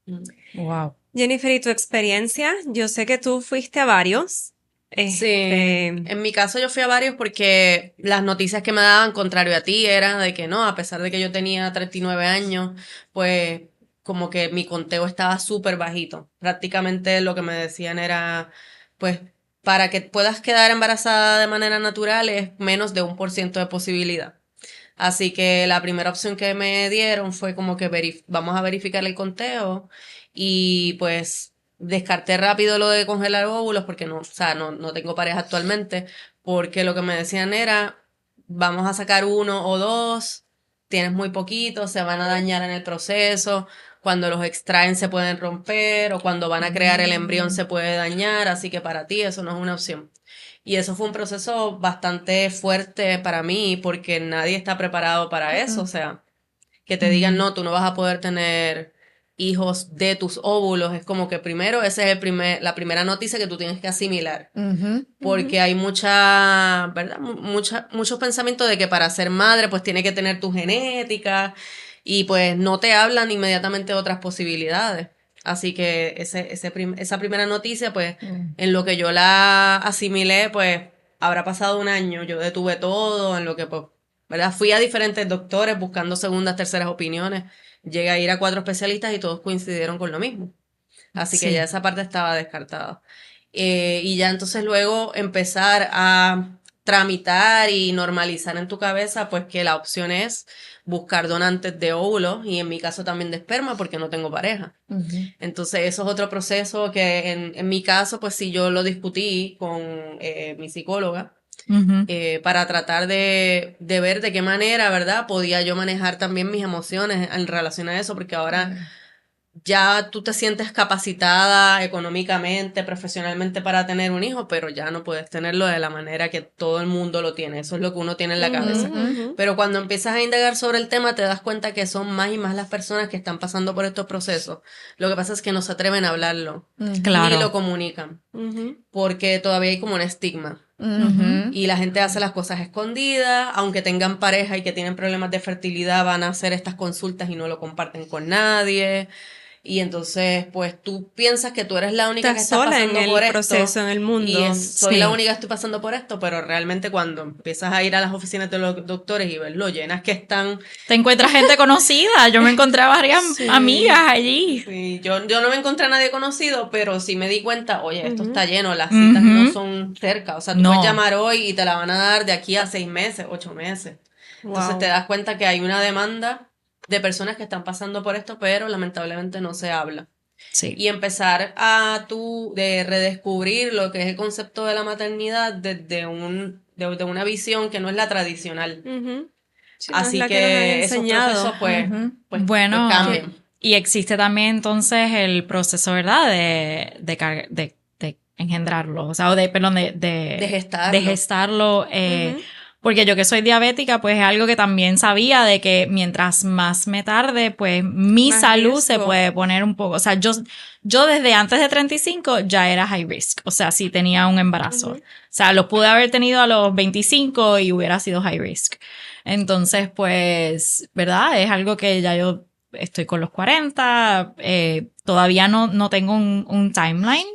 Okay. Wow. Jennifer, ¿y tu experiencia? Yo sé que tú fuiste a varios. Sí, en mi caso yo fui a varios porque las noticias que me daban, contrario a ti, era de que no, a pesar de que yo tenía 39 años, pues como que mi conteo estaba súper bajito. Prácticamente lo que me decían era, pues, para que puedas quedar embarazada de manera natural es menos de 1% de posibilidad. Así que la primera opción que me dieron fue como que vamos a verificar el conteo y pues descarté rápido lo de congelar óvulos porque no tengo pareja actualmente, porque lo que me decían era, vamos a sacar 1 o 2, tienes muy poquito, se van a dañar en el proceso, cuando los extraen se pueden romper o cuando van a crear el embrión se puede dañar, así que para ti eso no es una opción. Y eso fue un proceso bastante fuerte para mí porque nadie está preparado para eso, o sea, que te digan, no, tú no vas a poder tener hijos de tus óvulos, es como que primero esa es la primera noticia que tú tienes que asimilar, porque hay ¿verdad? Muchos pensamientos de que para ser madre pues tiene que tener tu genética y pues no te hablan inmediatamente de otras posibilidades. Así que esa primera noticia, pues, en lo que yo la asimilé, pues, habrá pasado 1 año, yo detuve todo, en lo que, pues, ¿verdad? Fui a diferentes doctores buscando segundas, terceras opiniones, llegué a ir a 4 especialistas y todos coincidieron con lo mismo. Así que ya esa parte estaba descartada. Y ya entonces luego empezar a tramitar y normalizar en tu cabeza, pues que la opción es buscar donantes de óvulos y en mi caso también de esperma porque no tengo pareja. Entonces eso es otro proceso que en mi caso, pues sí, yo lo discutí con mi psicóloga para tratar de ver de qué manera, ¿verdad? Podía yo manejar también mis emociones en relación a eso porque ahora ya tú te sientes capacitada económicamente, profesionalmente para tener un hijo, pero ya no puedes tenerlo de la manera que todo el mundo lo tiene. Eso es lo que uno tiene en la cabeza. Pero cuando empiezas a indagar sobre el tema, te das cuenta que son más y más las personas que están pasando por estos procesos. Lo que pasa es que no se atreven a hablarlo. Ni lo comunican. Porque todavía hay como un estigma. Y la gente hace las cosas escondidas, aunque tengan pareja y que tienen problemas de fertilidad, van a hacer estas consultas y no lo comparten con nadie. Y entonces, pues tú piensas que tú eres la única que está pasando por esto. Proceso, en el mundo. Y soy la única que estoy pasando por esto, pero realmente cuando empiezas a ir a las oficinas de los doctores y ver lo llenas que están. Te encuentras gente conocida. Yo me encontré a varias amigas allí. Sí, yo no me encontré a nadie conocido, pero sí me di cuenta, oye, esto está lleno, las citas no son cerca. O sea, tú puedes llamar hoy y te la van a dar de aquí a 6 meses, 8 meses. Wow. Entonces te das cuenta que hay una demanda de personas que están pasando por esto, pero lamentablemente no se habla. Sí. Y empezar a de redescubrir lo que es el concepto de la maternidad desde una visión que no es la tradicional. Sí, así no es que esos procesos pues bueno, pues cambian. Y existe también entonces el proceso, ¿verdad? De engendrarlo, o sea, de gestarlo. Porque yo que soy diabética, pues es algo que también sabía de que mientras más me tarde, pues mi más salud riesgo. Se puede poner un poco. O sea, yo desde antes de 35 ya era high risk. O sea, sí tenía un embarazo. O sea, lo pude haber tenido a los 25 y hubiera sido high risk. Entonces, pues, ¿verdad? Es algo que ya yo estoy con los 40. Todavía no tengo un timeline.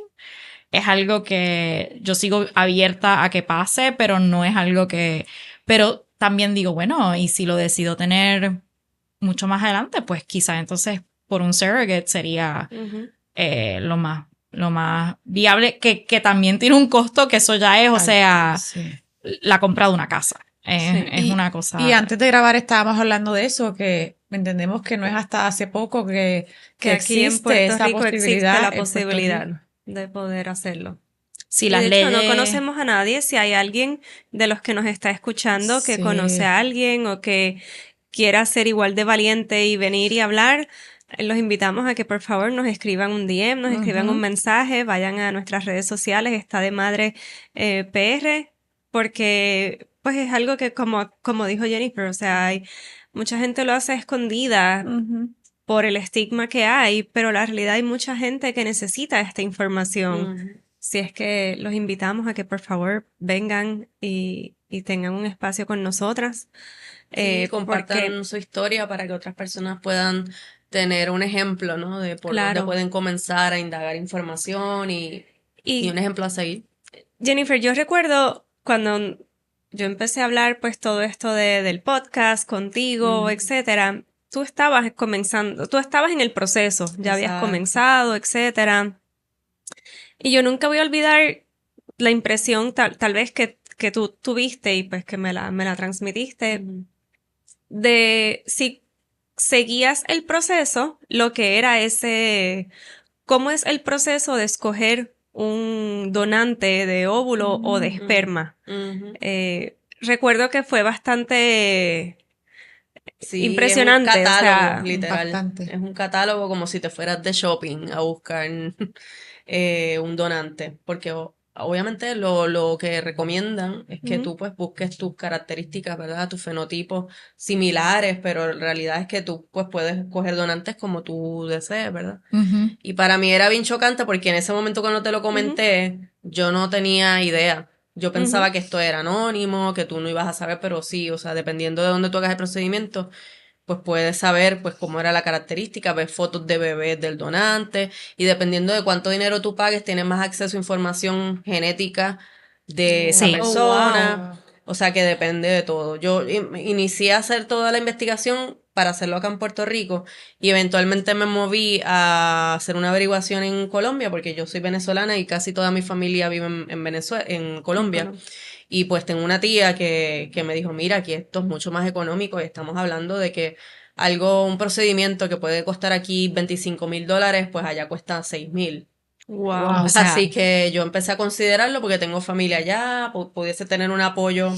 Es algo que yo sigo abierta a que pase, pero no es algo que... Pero también digo, bueno, y si lo decido tener mucho más adelante, pues quizá entonces por un surrogate sería lo más viable, que también tiene un costo, que eso ya es, o sea, la compra de una casa. Es una cosa... Y antes de grabar estábamos hablando de eso, que entendemos que no es hasta hace poco que aquí en Puerto Rico existe la posibilidad de poder hacerlo. Si las de hecho, no conocemos a nadie. Si hay alguien de los que nos está escuchando que conoce a alguien o que quiera ser igual de valiente y venir y hablar, los invitamos a que por favor nos escriban un DM, nos escriban un mensaje, vayan a nuestras redes sociales, Está de Madre PR, porque pues es algo que como dijo Jennifer, o sea, mucha gente lo hace escondida por el estigma que hay, pero la realidad hay mucha gente que necesita esta información. Si es que los invitamos a que por favor vengan y tengan un espacio con nosotras. Compartan su historia para que otras personas puedan tener un ejemplo, ¿no? De por dónde pueden comenzar a indagar información y un ejemplo a seguir. Jennifer, yo recuerdo cuando yo empecé a hablar pues todo esto del podcast contigo, etcétera. Tú estabas en el proceso, ya habías comenzado, etcétera. Y yo nunca voy a olvidar la impresión tal vez que tú tuviste y pues que me la transmitiste de si seguías el proceso, lo que era ¿cómo es el proceso de escoger un donante de óvulo o de esperma? Recuerdo que fue bastante impresionante. Es un catálogo, literal. Impactante. Es un catálogo como si te fueras de shopping a buscar un donante, porque obviamente lo que recomiendan es que tú pues busques tus características, ¿verdad? Tus fenotipos similares, pero en realidad es que tú pues puedes escoger donantes como tú desees, ¿verdad? Y para mí era bien chocante porque en ese momento cuando te lo comenté, yo no tenía idea. Yo pensaba que esto era anónimo, que tú no ibas a saber, pero sí, o sea, dependiendo de dónde tú hagas el procedimiento, pues puedes saber pues cómo era la característica, ver fotos de bebés del donante y dependiendo de cuánto dinero tú pagues, tienes más acceso a información genética de esa persona. Wow. O sea que depende de todo. Yo inicié a hacer toda la investigación para hacerlo acá en Puerto Rico y eventualmente me moví a hacer una averiguación en Colombia porque yo soy venezolana y casi toda mi familia vive en Venezuela, en Colombia. Y pues tengo una tía que me dijo, mira, aquí esto es mucho más económico y estamos hablando de que un procedimiento que puede costar aquí $25,000, pues allá cuesta $6,000. Wow. O sea, así que yo empecé a considerarlo porque tengo familia allá, pudiese tener un apoyo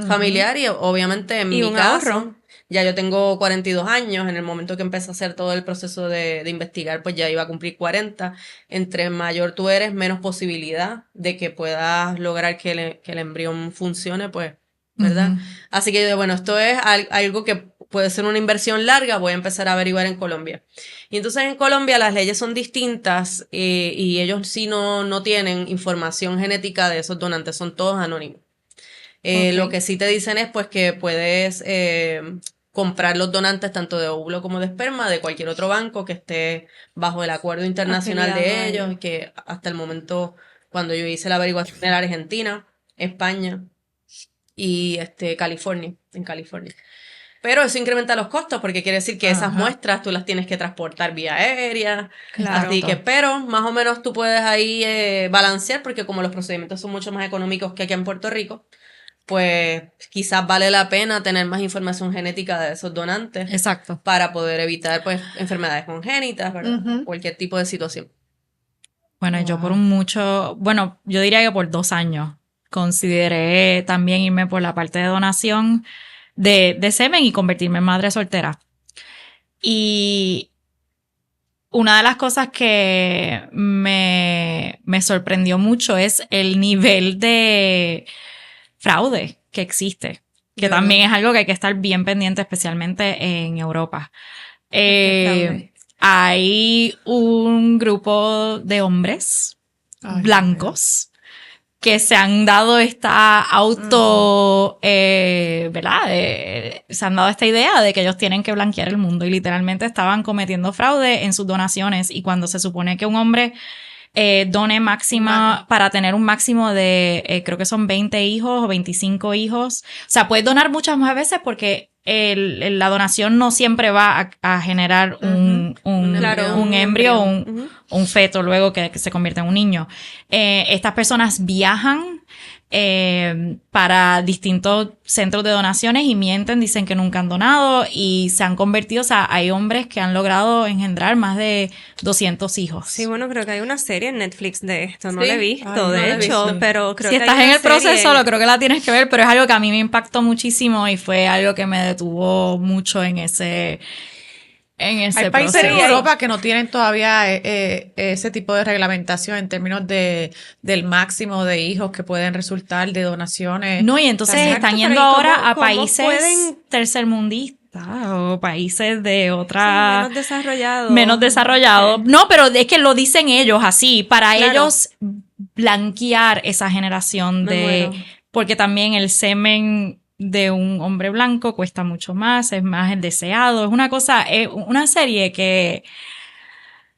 familiar y obviamente en mi caso, ahorro. Ya yo tengo 42 años, en el momento que empecé a hacer todo el proceso de investigar, pues ya iba a cumplir 40. Entre mayor tú eres, menos posibilidad de que puedas lograr que el embrión funcione, pues, ¿verdad? Así que bueno, esto es algo que puede ser una inversión larga, voy a empezar a averiguar en Colombia. Y entonces en Colombia las leyes son distintas y ellos sí no tienen información genética de esos donantes, son todos anónimos. Lo que sí te dicen es pues que puedes comprar los donantes tanto de óvulo como de esperma de cualquier otro banco que esté bajo el acuerdo internacional de ellos, que hasta el momento cuando yo hice la averiguación era Argentina, España y California, en California. Pero eso incrementa los costos porque quiere decir que esas muestras tú las tienes que transportar vía aérea. Claro. Así que, pero más o menos tú puedes ahí balancear porque como los procedimientos son mucho más económicos que aquí en Puerto Rico, pues quizás vale la pena tener más información genética de esos donantes. Exacto. Para poder evitar pues enfermedades congénitas, ¿verdad? Cualquier tipo de situación. Bueno, yo yo diría que por 2 años consideré también irme por la parte de donación de semen y convertirme en madre soltera. Y una de las cosas que me sorprendió mucho es el nivel de fraude que existe, que también es algo que hay que estar bien pendiente, especialmente en Europa. Hay un grupo de hombres blancos que se han dado esta ¿verdad? Se han dado esta idea de que ellos tienen que blanquear el mundo y literalmente estaban cometiendo fraude en sus donaciones y cuando se supone que un hombre done máxima para tener un máximo de creo que son 20 hijos o 25 hijos. O sea, puedes donar muchas más veces porque la donación no siempre va a generar un embrión o un feto luego que se convierte en un niño. Estas personas viajan para distintos centros de donaciones y mienten, dicen que nunca han donado y se han convertido, o sea, hay hombres que han logrado engendrar más de 200 hijos. Sí, bueno, creo que hay una serie en Netflix de esto, no la he visto, de hecho, pero creo que si estás en el proceso, lo creo que la tienes que ver, pero es algo que a mí me impactó muchísimo y fue algo que me detuvo mucho en ese hay países en Europa que no tienen todavía ese tipo de reglamentación en términos del máximo de hijos que pueden resultar de donaciones. No, y entonces están yendo ahora a países tercermundistas o países de otra... Menos desarrollados. No, pero es que lo dicen ellos así, para ellos blanquear esa generación porque también el semen de un hombre blanco cuesta mucho más, es más deseado, es una serie que...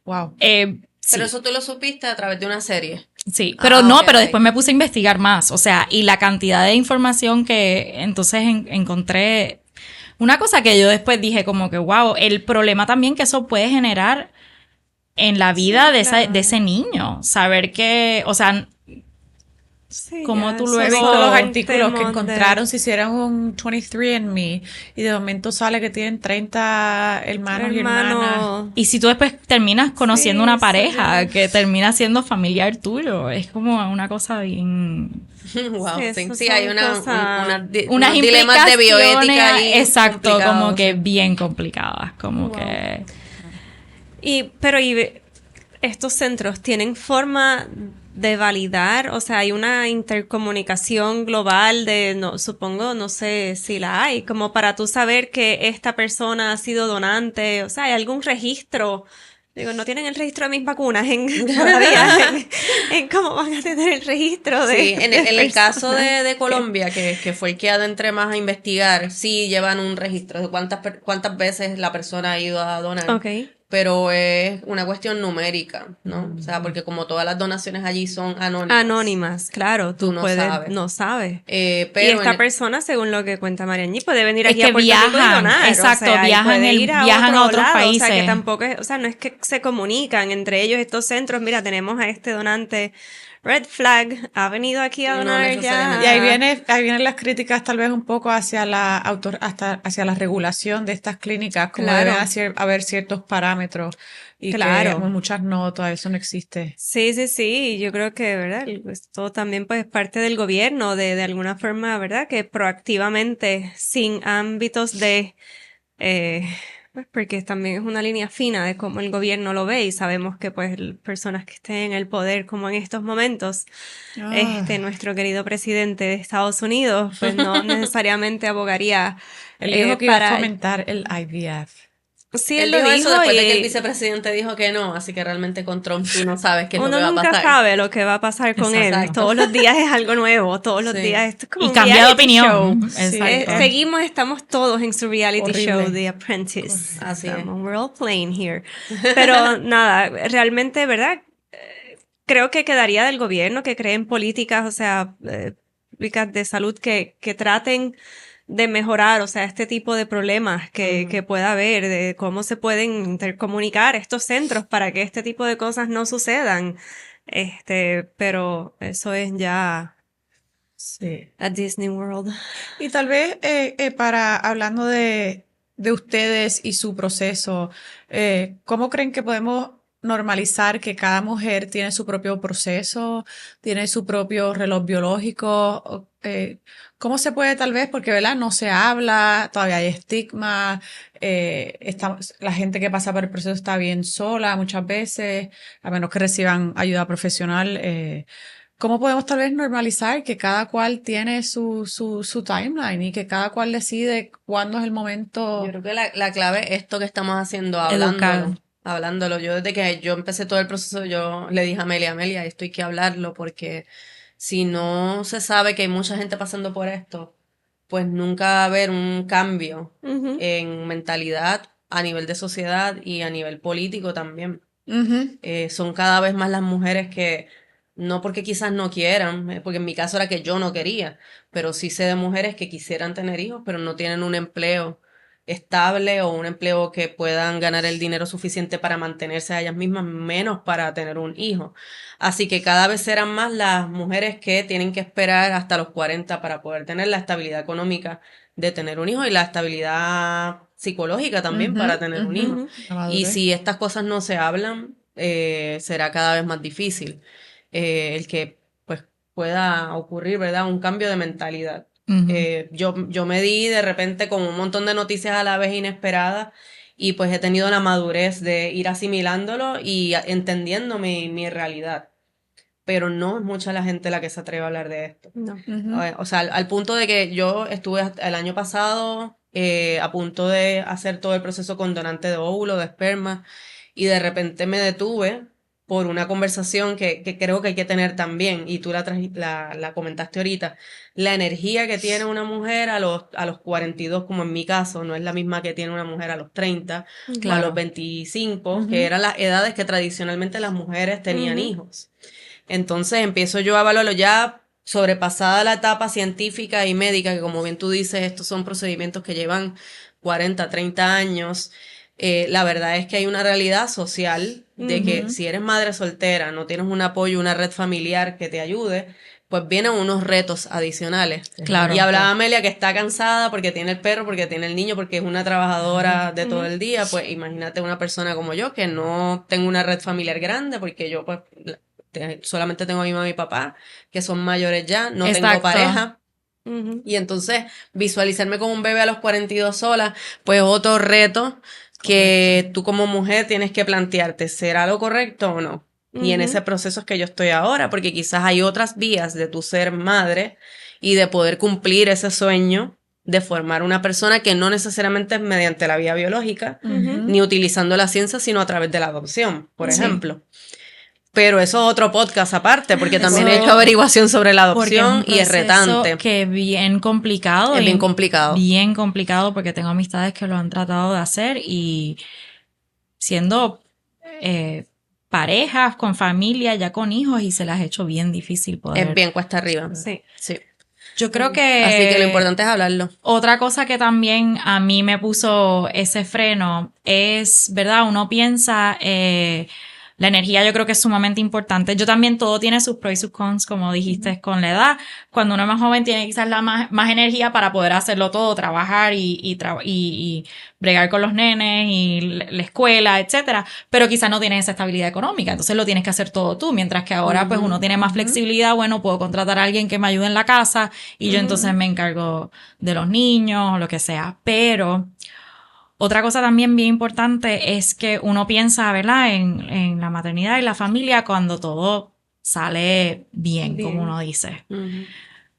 Wow. Pero eso tú lo supiste a través de una serie. Sí, pero pero después me puse a investigar más, o sea, y la cantidad de información que entonces encontré, una cosa que yo después dije como que wow, el problema también que eso puede generar en la vida de ese niño, saber que, o sea, Sí, como tú luego... He visto los artículos que encontraron, si hicieran un 23andMe y de momento sale que tienen 30 hermanos y hermanas. Y si tú después terminas conociendo una pareja que termina siendo familiar tuyo, es como una cosa bien... Wow, sí, hay unas dilemas de bioética ahí. Exacto, como que bien complicadas, como que... Pero estos centros tienen forma de validar, o sea, hay una intercomunicación global supongo, no sé si la hay, como para tú saber que esta persona ha sido donante, o sea, ¿hay algún registro? Digo, no tienen el registro de mis vacunas todavía, en cómo van a tener el registro de... Sí, en el caso de Colombia, que fue el que adentré más a investigar, sí llevan un registro de cuántas veces la persona ha ido a donar. Okay. Pero es una cuestión numérica, ¿no? O sea, porque como todas las donaciones allí son anónimas. Anónimas, claro. Tú no sabes. Pero y esta persona, según lo que cuenta Mariañi, puede venir aquí a Puerto Rico y donar. Exacto, o sea, viajan a otros países. O sea, que tampoco es, o sea, no es que se comunican entre ellos estos centros. Mira, tenemos a este donante Red Flag, ha venido aquí a donar ya. Y ahí vienen las críticas tal vez un poco hacia hacia la regulación de estas clínicas, como deben haber ciertos parámetros y que muchas no, todavía eso no existe. Sí, yo creo que, ¿verdad? Esto también pues es parte del gobierno de alguna forma, ¿verdad? Que proactivamente, sin ámbitos de... pues porque también es una línea fina de cómo el gobierno lo ve y sabemos que pues personas que estén en el poder como en estos momentos, nuestro querido presidente de Estados Unidos, pues no necesariamente abogaría él dijo que iba a fomentar el IVF. Sí, él dijo eso después de que el vicepresidente dijo que no, así que realmente con Trump tú no sabes qué es lo que va a pasar. Uno nunca sabe lo que va a pasar con él. Todos los días es algo nuevo, todos los días esto es como y cambia de opinión. Estamos todos en su reality show, The Apprentice. Así es. We're all playing here. Pero nada, realmente, ¿verdad? Creo que quedaría del gobierno que creen políticas, o sea, públicas de salud que traten de mejorar, o sea, este tipo de problemas que pueda haber, de cómo se pueden intercomunicar estos centros para que este tipo de cosas no sucedan. Pero eso es ya a Disney World. Y tal vez hablando de ustedes y su proceso, ¿cómo creen que podemos normalizar que cada mujer tiene su propio proceso, tiene su propio reloj biológico? ¿Cómo se puede tal vez? Porque, ¿verdad? No se habla, todavía hay estigma, la gente que pasa por el proceso está bien sola muchas veces, a menos que reciban ayuda profesional. ¿Cómo podemos tal vez normalizar que cada cual tiene su timeline y que cada cual decide cuándo es el momento? Yo creo que la clave es esto que estamos haciendo, hablándolo. Yo desde que yo empecé todo el proceso, yo le dije a Amelia, esto hay que hablarlo porque si no se sabe que hay mucha gente pasando por esto, pues nunca va a haber un cambio en mentalidad a nivel de sociedad y a nivel político también. Son cada vez más las mujeres que, no porque quizás no quieran, porque en mi caso era que yo no quería, pero sí sé de mujeres que quisieran tener hijos, pero no tienen un empleo estable o un empleo que puedan ganar el dinero suficiente para mantenerse a ellas mismas, menos para tener un hijo. Así que cada vez serán más las mujeres que tienen que esperar hasta los 40 para poder tener la estabilidad económica de tener un hijo y la estabilidad psicológica también para tener un hijo. Y si estas cosas no se hablan, será cada vez más difícil el que pues pueda ocurrir, ¿verdad? Un cambio de mentalidad. Yo me di de repente con un montón de noticias a la vez inesperadas y pues he tenido la madurez de ir asimilándolo y entendiendo mi realidad. Pero no es mucha la gente la que se atreve a hablar de esto. No. O sea, al punto de que yo estuve el año pasado a punto de hacer todo el proceso con donante de óvulo, de esperma, y de repente me detuve por una conversación que creo que hay que tener también, y tú la comentaste ahorita, la energía que tiene una mujer a los 42, como en mi caso, no es la misma que tiene una mujer a los 30, o a los 25, que eran las edades que tradicionalmente las mujeres tenían hijos. Entonces empiezo yo a evaluarlo ya sobrepasada la etapa científica y médica, que como bien tú dices, estos son procedimientos que llevan 40, 30 años. La verdad es que hay una realidad social de que si eres madre soltera, no tienes un apoyo, una red familiar que te ayude, pues vienen unos retos adicionales. Claro. Y hablaba Amelia que está cansada porque tiene el perro, porque tiene el niño, porque es una trabajadora de todo el día. Pues imagínate una persona como yo que no tengo una red familiar grande porque yo pues solamente tengo a mi mamá y papá, que son mayores ya, no tengo pareja. Y entonces visualizarme como un bebé a los 42 sola, pues otro reto que tú como mujer tienes que plantearte, ¿será lo correcto o no? Y en ese proceso es que yo estoy ahora, porque quizás hay otras vías de tu ser madre y de poder cumplir ese sueño de formar una persona que no necesariamente es mediante la vía biológica, ni utilizando la ciencia, sino a través de la adopción, por ejemplo. Pero eso es otro podcast aparte, porque también he hecho averiguación sobre la adopción y es retante. Que es bien complicado. Es bien complicado. Bien complicado porque tengo amistades que lo han tratado de hacer y siendo parejas, con familia, ya con hijos, y se las ha hecho bien difícil poder. Es bien cuesta arriba. Sí. Yo creo que... Así que lo importante es hablarlo. Otra cosa que también a mí me puso ese freno es, ¿verdad? Uno piensa... la energía yo creo que es sumamente importante. Yo también, todo tiene sus pros y sus cons, como dijiste, con la edad. Cuando uno es más joven tiene quizás más energía para poder hacerlo todo, trabajar y bregar con los nenes y la escuela, etcétera. Pero quizás no tienes esa estabilidad económica, entonces lo tienes que hacer todo tú. Mientras que ahora pues uno tiene más flexibilidad, bueno, puedo contratar a alguien que me ayude en la casa y yo entonces me encargo de los niños o lo que sea. Pero... otra cosa también bien importante es que uno piensa, ¿verdad?, en la maternidad y la familia cuando todo sale bien, como uno dice.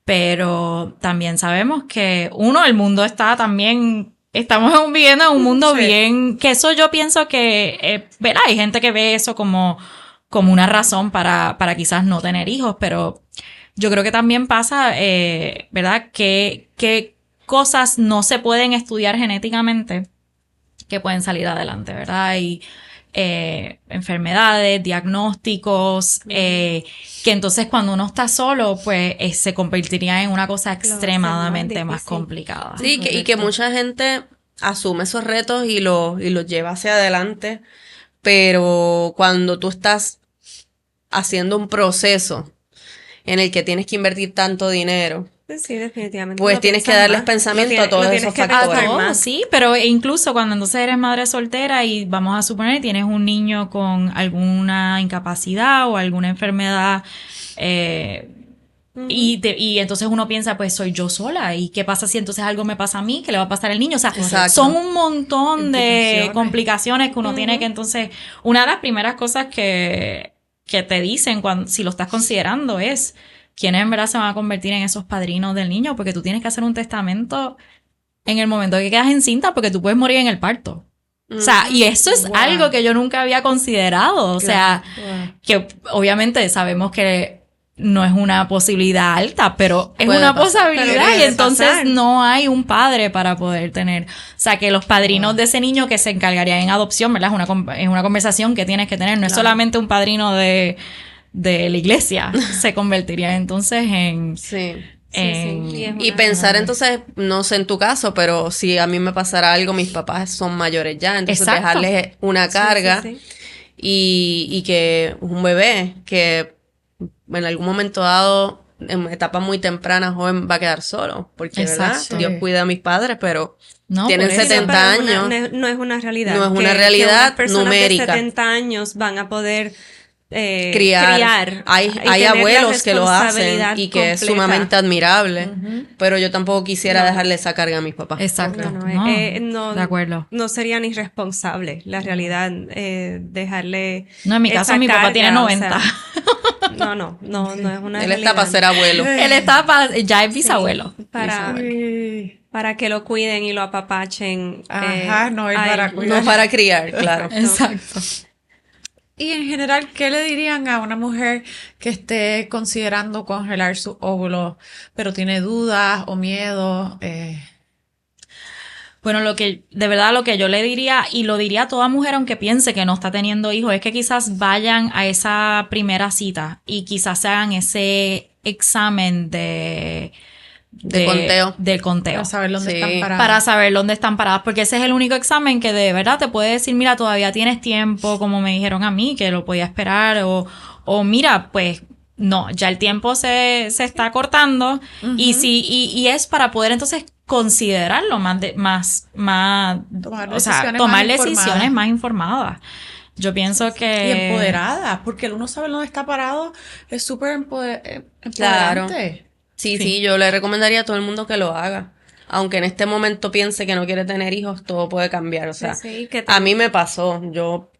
Pero también sabemos que el mundo está también, estamos viviendo en un mundo bien, que eso yo pienso que, ¿verdad? Hay gente que ve eso como una razón para quizás no tener hijos, pero yo creo que también pasa, ¿verdad?, que cosas no se pueden estudiar genéticamente que pueden salir adelante, ¿verdad? Hay enfermedades, diagnósticos, que entonces cuando uno está solo, pues se convertiría en una cosa extremadamente más complicada. Sí, y que mucha gente asume esos retos y los lleva hacia adelante, pero cuando tú estás haciendo un proceso en el que tienes que invertir tanto dinero, sí, definitivamente. Pues tienes que darles pensamiento a todos esos factores. Sí, pero incluso cuando entonces eres madre soltera y vamos a suponer tienes un niño con alguna incapacidad o alguna enfermedad, y entonces uno piensa, pues soy yo sola, ¿y qué pasa si entonces algo me pasa a mí? ¿Qué le va a pasar al niño? O sea, son un montón de complicaciones que uno tiene que entonces... Una de las primeras cosas que te dicen si lo estás considerando es... ¿quiénes en verdad se van a convertir en esos padrinos del niño? Porque tú tienes que hacer un testamento en el momento que quedas encinta porque tú puedes morir en el parto. O sea, y eso es algo que yo nunca había considerado. O sea, que obviamente sabemos que no es una posibilidad alta, pero es una posibilidad y entonces no hay un padre para poder tener. O sea, que los padrinos de ese niño que se encargarían en adopción, ¿verdad? Es una conversación que tienes que tener. No es solamente un padrino de la iglesia, se convertiría entonces en... Y pensar entonces, no sé en tu caso, pero si a mí me pasara algo, mis papás son mayores ya, entonces dejarles una carga y que un bebé que en algún momento dado, en etapa muy temprana, joven, va a quedar solo, porque ¿verdad? Dios cuida a mis padres, pero tienen 70 años. No es una realidad. No es una realidad numérica. De 70 años van a poder... criar. Hay abuelos que lo hacen y que es sumamente admirable, pero yo tampoco quisiera dejarle esa carga a mis papás. Exacto. No, de acuerdo. No sería ni responsable, la realidad, dejarle. No, en mi caso mi papá tiene 90. O sea, no es una Él realidad. está para ser abuelo. Él está ya es bisabuelo. Para que lo cuiden y lo apapachen. No es para cuidar. No para criar, claro. Exacto. Y en general, ¿qué le dirían a una mujer que esté considerando congelar sus óvulos, pero tiene dudas o miedo? Bueno, lo que yo le diría, y lo diría a toda mujer aunque piense que no está teniendo hijos, es que quizás vayan a esa primera cita y quizás se hagan ese examen del conteo. Para saber dónde están paradas. Para saber dónde están paradas, porque ese es el único examen que de verdad te puede decir, mira, todavía tienes tiempo, como me dijeron a mí, que lo podía esperar, o mira, pues no, ya el tiempo se está cortando y es para poder entonces considerarlo tomar decisiones más informadas. Yo pienso que... Y empoderada, porque el uno sabe dónde está parado, es súper empoderante. Claro. Sí, yo le recomendaría a todo el mundo que lo haga. Aunque en este momento piense que no quiere tener hijos, todo puede cambiar. O sea, a mí me pasó.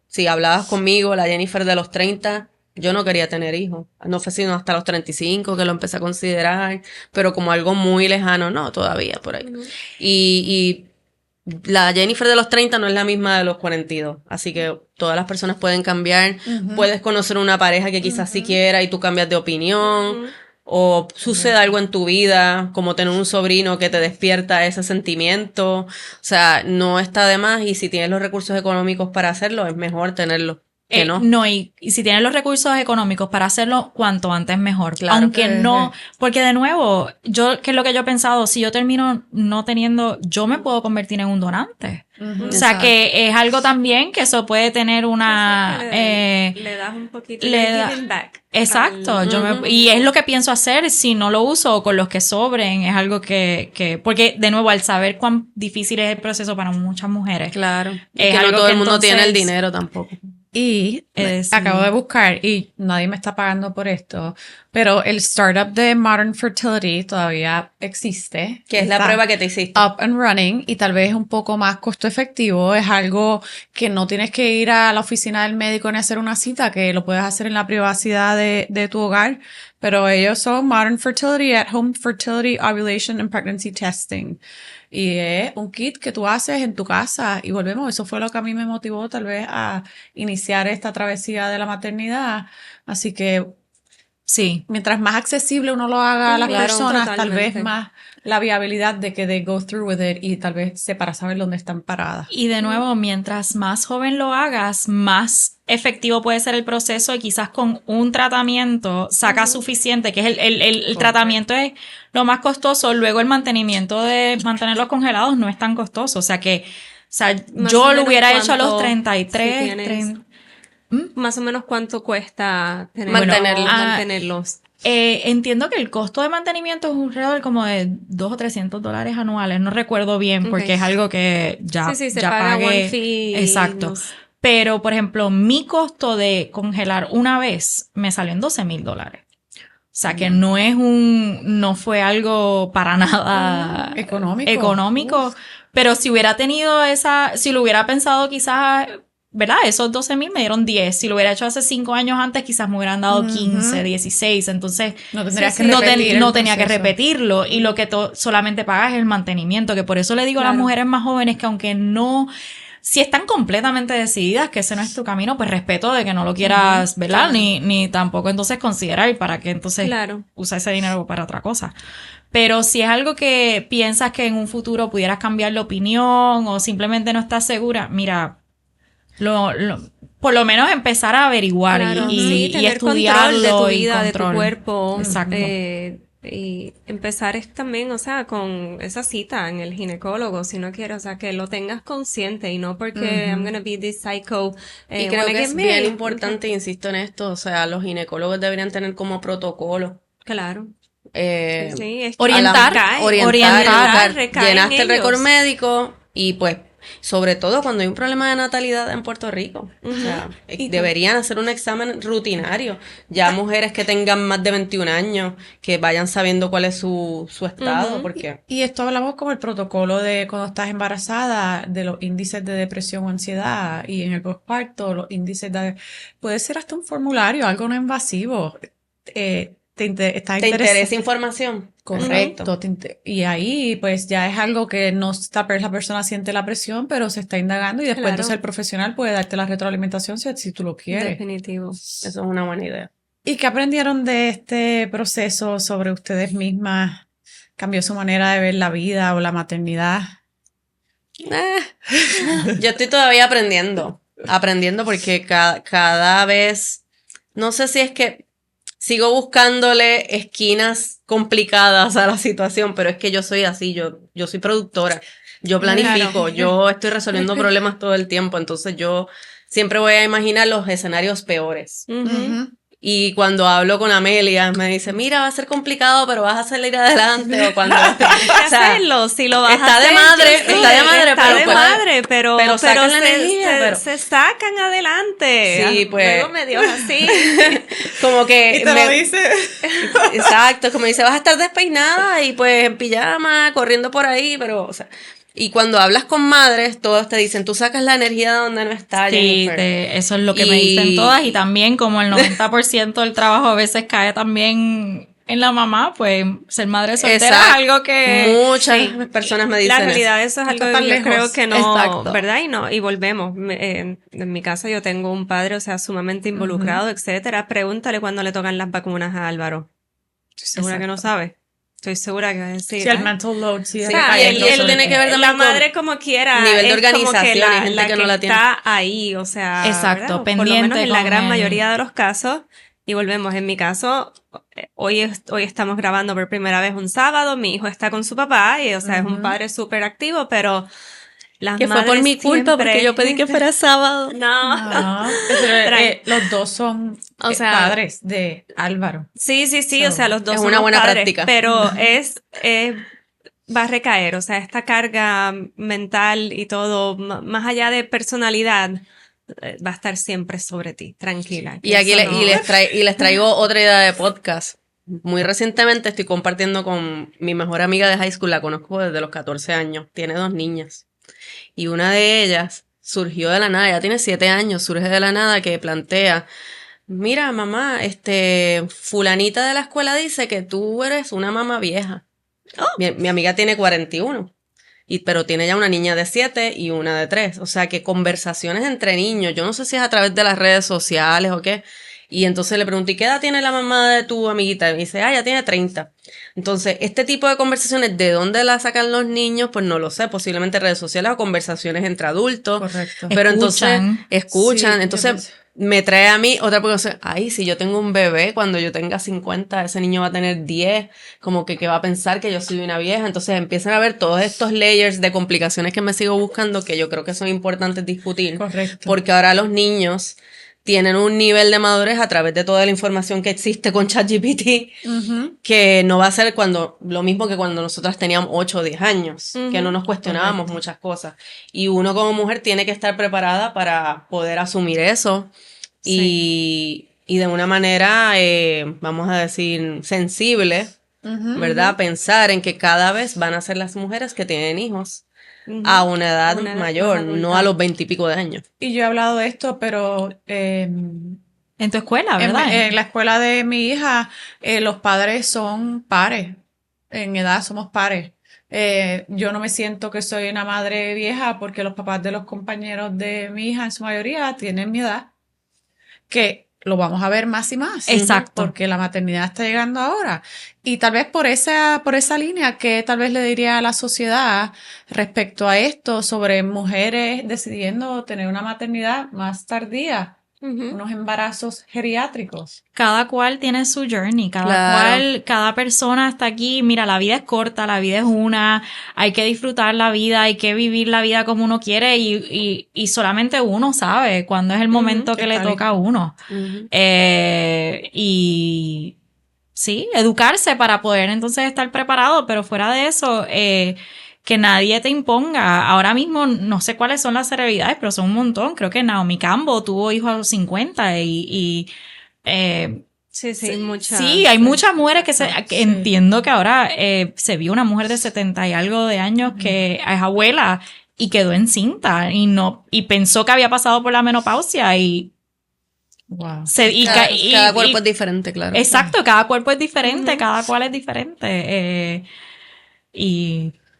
Si hablabas conmigo, la Jennifer de los 30, yo no quería tener hijos. No fue sino hasta los 35 que lo empecé a considerar, pero como algo muy lejano, no, todavía por ahí. Y la Jennifer de los 30 no es la misma de los 42, así que todas las personas pueden cambiar. Puedes conocer una pareja que quizás sí quiera y tú cambias de opinión, o sucede algo en tu vida, como tener un sobrino que te despierta ese sentimiento. O sea, no está de más, y si tienes los recursos económicos para hacerlo, es mejor tenerlo. No, y si tienes los recursos económicos para hacerlo, cuanto antes mejor. Claro. Aunque no, porque de nuevo, ¿qué es lo que yo he pensado? Si yo termino no teniendo, yo me puedo convertir en un donante. O sea, que es algo también que eso puede tener una... le das un poquito de giving back. Exacto. Y es lo que pienso hacer si no lo uso, o con los que sobren. Es algo que porque de nuevo, al saber cuán difícil es el proceso para muchas mujeres. Claro. Es que no todo el mundo tiene el dinero tampoco. Y acabo de buscar, y nadie me está pagando por esto, pero el startup de Modern Fertility todavía existe. Que es la prueba que te hiciste. Up and running, y tal vez es un poco más costo efectivo. Es algo que no tienes que ir a la oficina del médico ni hacer una cita, que lo puedes hacer en la privacidad de tu hogar. Pero ellos son Modern Fertility, At Home Fertility, Ovulation and Pregnancy Testing. Y es un kit que tú haces en tu casa, y volvemos, eso fue lo que a mí me motivó tal vez a iniciar esta travesía de la maternidad. Así que sí, mientras más accesible uno lo haga a las personas, totalmente. Tal vez más la viabilidad de que they go through with it, y tal vez para saber dónde están paradas. Y de nuevo, mientras más joven lo hagas, más efectivo puede ser el proceso, y quizás con un tratamiento sacas suficiente, que es el tratamiento es lo más costoso. Luego el mantenimiento de mantenerlos congelados no es tan costoso. O sea, yo lo hubiera hecho a los 33, más o menos cuánto cuesta mantenerlos. Entiendo que el costo de mantenimiento es alrededor como de $200 o $300 anuales. No recuerdo bien, porque es algo que ya pagué. One fee. Exacto. Pero, por ejemplo, mi costo de congelar una vez me salió en $12,000. O sea, que no fue algo para nada económico. Pero si hubiera tenido si lo hubiera pensado quizás, ¿verdad? Esos 12,000 me dieron 10. Si lo hubiera hecho hace 5 años antes, quizás me hubieran dado 15, 16. Entonces, no tenía que repetirlo. Y lo que solamente pagas es el mantenimiento. Que por eso le digo a las mujeres más jóvenes que aunque si están completamente decididas que ese no es tu camino, pues respeto de que no lo quieras, ¿verdad? Claro. Ni tampoco entonces considerar para qué entonces usa ese dinero para otra cosa. Pero si es algo que piensas que en un futuro pudieras cambiar la opinión, o simplemente no estás segura, mira, por lo menos empezar a averiguar y tener estudiarlo, control de tu vida, de tu cuerpo. Exacto. Y empezar también, o sea, con esa cita en el ginecólogo, si no quieres, o sea, que lo tengas consciente, y no porque I'm gonna be this psycho. Y creo que es bien importante, insisto en esto, o sea, los ginecólogos deberían tener como protocolo. Claro. Orientar, llenaste el récord médico, y pues sobre todo cuando hay un problema de natalidad en Puerto Rico. O sea, deberían hacer un examen rutinario. Ya mujeres que tengan más de 21 años, que vayan sabiendo cuál es su estado. Porque... Y esto hablamos como el protocolo de cuando estás embarazada, de los índices de depresión o ansiedad, y en el posparto, los índices puede ser hasta un formulario, algo no invasivo. ¿Te interesa información? Correcto. Y ahí pues ya es algo que no está, la persona siente la presión, pero se está indagando, y después entonces el profesional puede darte la retroalimentación si tú lo quieres. Definitivo. Eso es una buena idea. ¿Y qué aprendieron de este proceso sobre ustedes mismas? ¿Cambió su manera de ver la vida o la maternidad? Yo estoy todavía aprendiendo porque cada vez, no sé si es que sigo buscándole esquinas complicadas a la situación, pero es que yo soy así, yo soy productora, yo planifico, yo estoy resolviendo problemas todo el tiempo, entonces yo siempre voy a imaginar los escenarios peores. Y cuando hablo con Amelia, me dice, mira, va a ser complicado, pero vas a salir adelante. O cuando hacerlo, si lo vas a hacer. Pero sacan la energía. Se sacan adelante. Sí, pues. Luego me dio así. Como que. Y te lo dice. Exacto, como dice, vas a estar despeinada y pues en pijama, corriendo por ahí, pero, o sea. Y cuando hablas con madres, todos te dicen, tú sacas la energía de donde no está. Sí, eso es lo que me dicen todas. Y también como el 90% del trabajo a veces cae también en la mamá, pues ser madre soltera es algo que... Muchas personas me dicen la realidad eso es algo que yo creo que no, exacto. ¿verdad? Y volvemos. En mi casa yo tengo un padre, o sea, sumamente involucrado, etcétera. Pregúntale cuándo le tocan las vacunas a Álvaro. Estoy segura que no sabe. Estoy segura que va a decir. Sí, el mental load, sí. Él tiene que ver también la madre como quiera. Nivel de organización, hay gente que no la tiene. Está ahí, o sea. Exacto, pendiente. Por lo menos en la gran mayoría de los casos. Y volvemos, en mi caso, hoy estamos grabando por primera vez un sábado, mi hijo está con su papá, y o sea, es un padre súper activo, pero las que fue por mi culpa, porque yo pedí que fuera sábado. No. Pero, los dos son padres de Álvaro. Sí, o sea, los dos es son una buena padres, práctica. pero va a recaer, o sea, esta carga mental y todo, más allá de personalidad, va a estar siempre sobre ti, tranquila. Y aquí les traigo otra idea de podcast. Muy recientemente estoy compartiendo con mi mejor amiga de high school, la conozco desde los 14 años, tiene 2 niñas. Y una de ellas surgió de la nada, ya tiene 7 años, surge de la nada que plantea, mira mamá, fulanita de la escuela dice que tú eres una mamá vieja. Oh. Mi amiga tiene 41. Pero tiene ya una niña de 7 y una de 3. O sea que conversaciones entre niños, yo no sé si es a través de las redes sociales o qué. Y entonces le pregunté, ¿qué edad tiene la mamá de tu amiguita? Y me dice, ya tiene 30. Entonces, este tipo de conversaciones, ¿de dónde las sacan los niños? Pues no lo sé, posiblemente redes sociales o conversaciones entre adultos. Correcto. Pero entonces, escuchan. Sí, entonces, me trae a mí otra cosa, si yo tengo un bebé, cuando yo tenga 50, ese niño va a tener 10, como que va a pensar que yo soy una vieja. Entonces empiezan a ver todos estos layers de complicaciones que me sigo buscando, que yo creo que son importantes discutir. Correcto. Porque ahora los niños tienen un nivel de madurez a través de toda la información que existe con ChatGPT, que no va a ser lo mismo que cuando nosotras teníamos 8 o 10 años, que no nos cuestionábamos muchas cosas. Y uno como mujer tiene que estar preparada para poder asumir eso y de una manera, vamos a decir, sensible, ¿verdad? Pensar en que cada vez van a ser las mujeres que tienen hijos. A una edad mayor, no a los 20 y pico de años. Y yo he hablado de esto, pero en tu escuela, ¿verdad? En la escuela de mi hija, los padres son pares. En edad somos pares. Yo no me siento que soy una madre vieja porque los papás de los compañeros de mi hija, en su mayoría, tienen mi edad. Que lo vamos a ver más y más. Exacto. Porque la maternidad está llegando ahora. Y tal vez por esa línea que tal vez le diría a la sociedad respecto a esto sobre mujeres decidiendo tener una maternidad más tardía, unos embarazos geriátricos. Cada cual tiene su journey, cada persona está aquí. Mira, la vida es corta, la vida es una, hay que disfrutar la vida, hay que vivir la vida como uno quiere y solamente uno sabe cuándo es el momento que le toca a uno. Y sí, educarse para poder entonces estar preparado, pero fuera de eso, que nadie te imponga. Ahora mismo no sé cuáles son las celebridades, pero son un montón. Creo que Naomi Campbell tuvo hijos a los 50 sí, muchas. Sí, hay muchas mujeres que entiendo que ahora se vio una mujer de 70 y algo de años que es abuela y quedó encinta y pensó que había pasado por la menopausia y wow. Cada cuerpo es diferente, claro. Exacto, cada cuerpo es diferente, cada cual es diferente.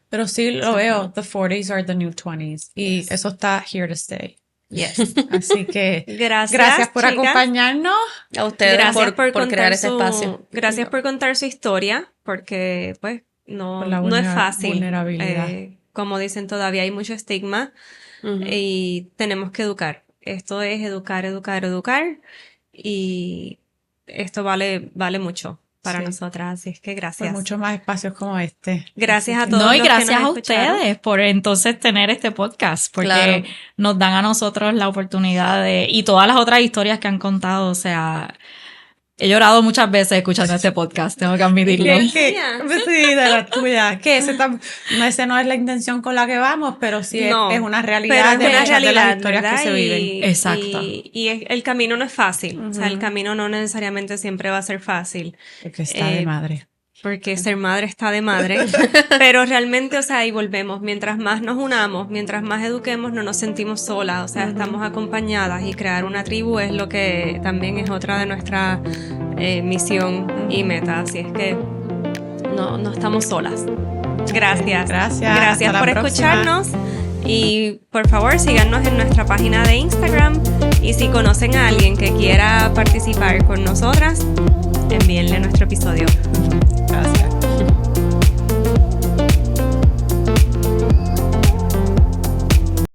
Pero sí lo veo, the 40s are the new 20s. Y eso está here to stay. Yes. Así que gracias por acompañarnos. A ustedes por crear este espacio. Gracias por contar su historia, porque pues no es fácil. Vulnerabilidad. Como dicen, todavía hay mucho estigma y tenemos que educar. Esto es educar y esto vale mucho para nosotras, así es que gracias. Por muchos más espacios como este. Gracias a todos. No, y gracias a ustedes por entonces tener este podcast, porque nos dan a nosotros la oportunidad y todas las otras historias que han contado, o sea, He llorado muchas veces escuchando este podcast, tengo que admitirlo. Sí, de la tuya. Que ese no es la intención con la que vamos, pero sí es una realidad, de las historias que se viven. Exacto. Y el camino no es fácil. O sea, el camino no necesariamente siempre va a ser fácil. Porque está de madre. Porque ser madre está de madre, pero realmente, o sea, ahí volvemos, mientras más nos unamos, mientras más eduquemos, no nos sentimos solas, o sea, estamos acompañadas, y crear una tribu es lo que también es otra de nuestra misión y meta, así es que no estamos solas. Gracias por escucharnos, y por favor síganos en nuestra página de Instagram, y si conocen a alguien que quiera participar con nosotras, envíenle nuestro episodio.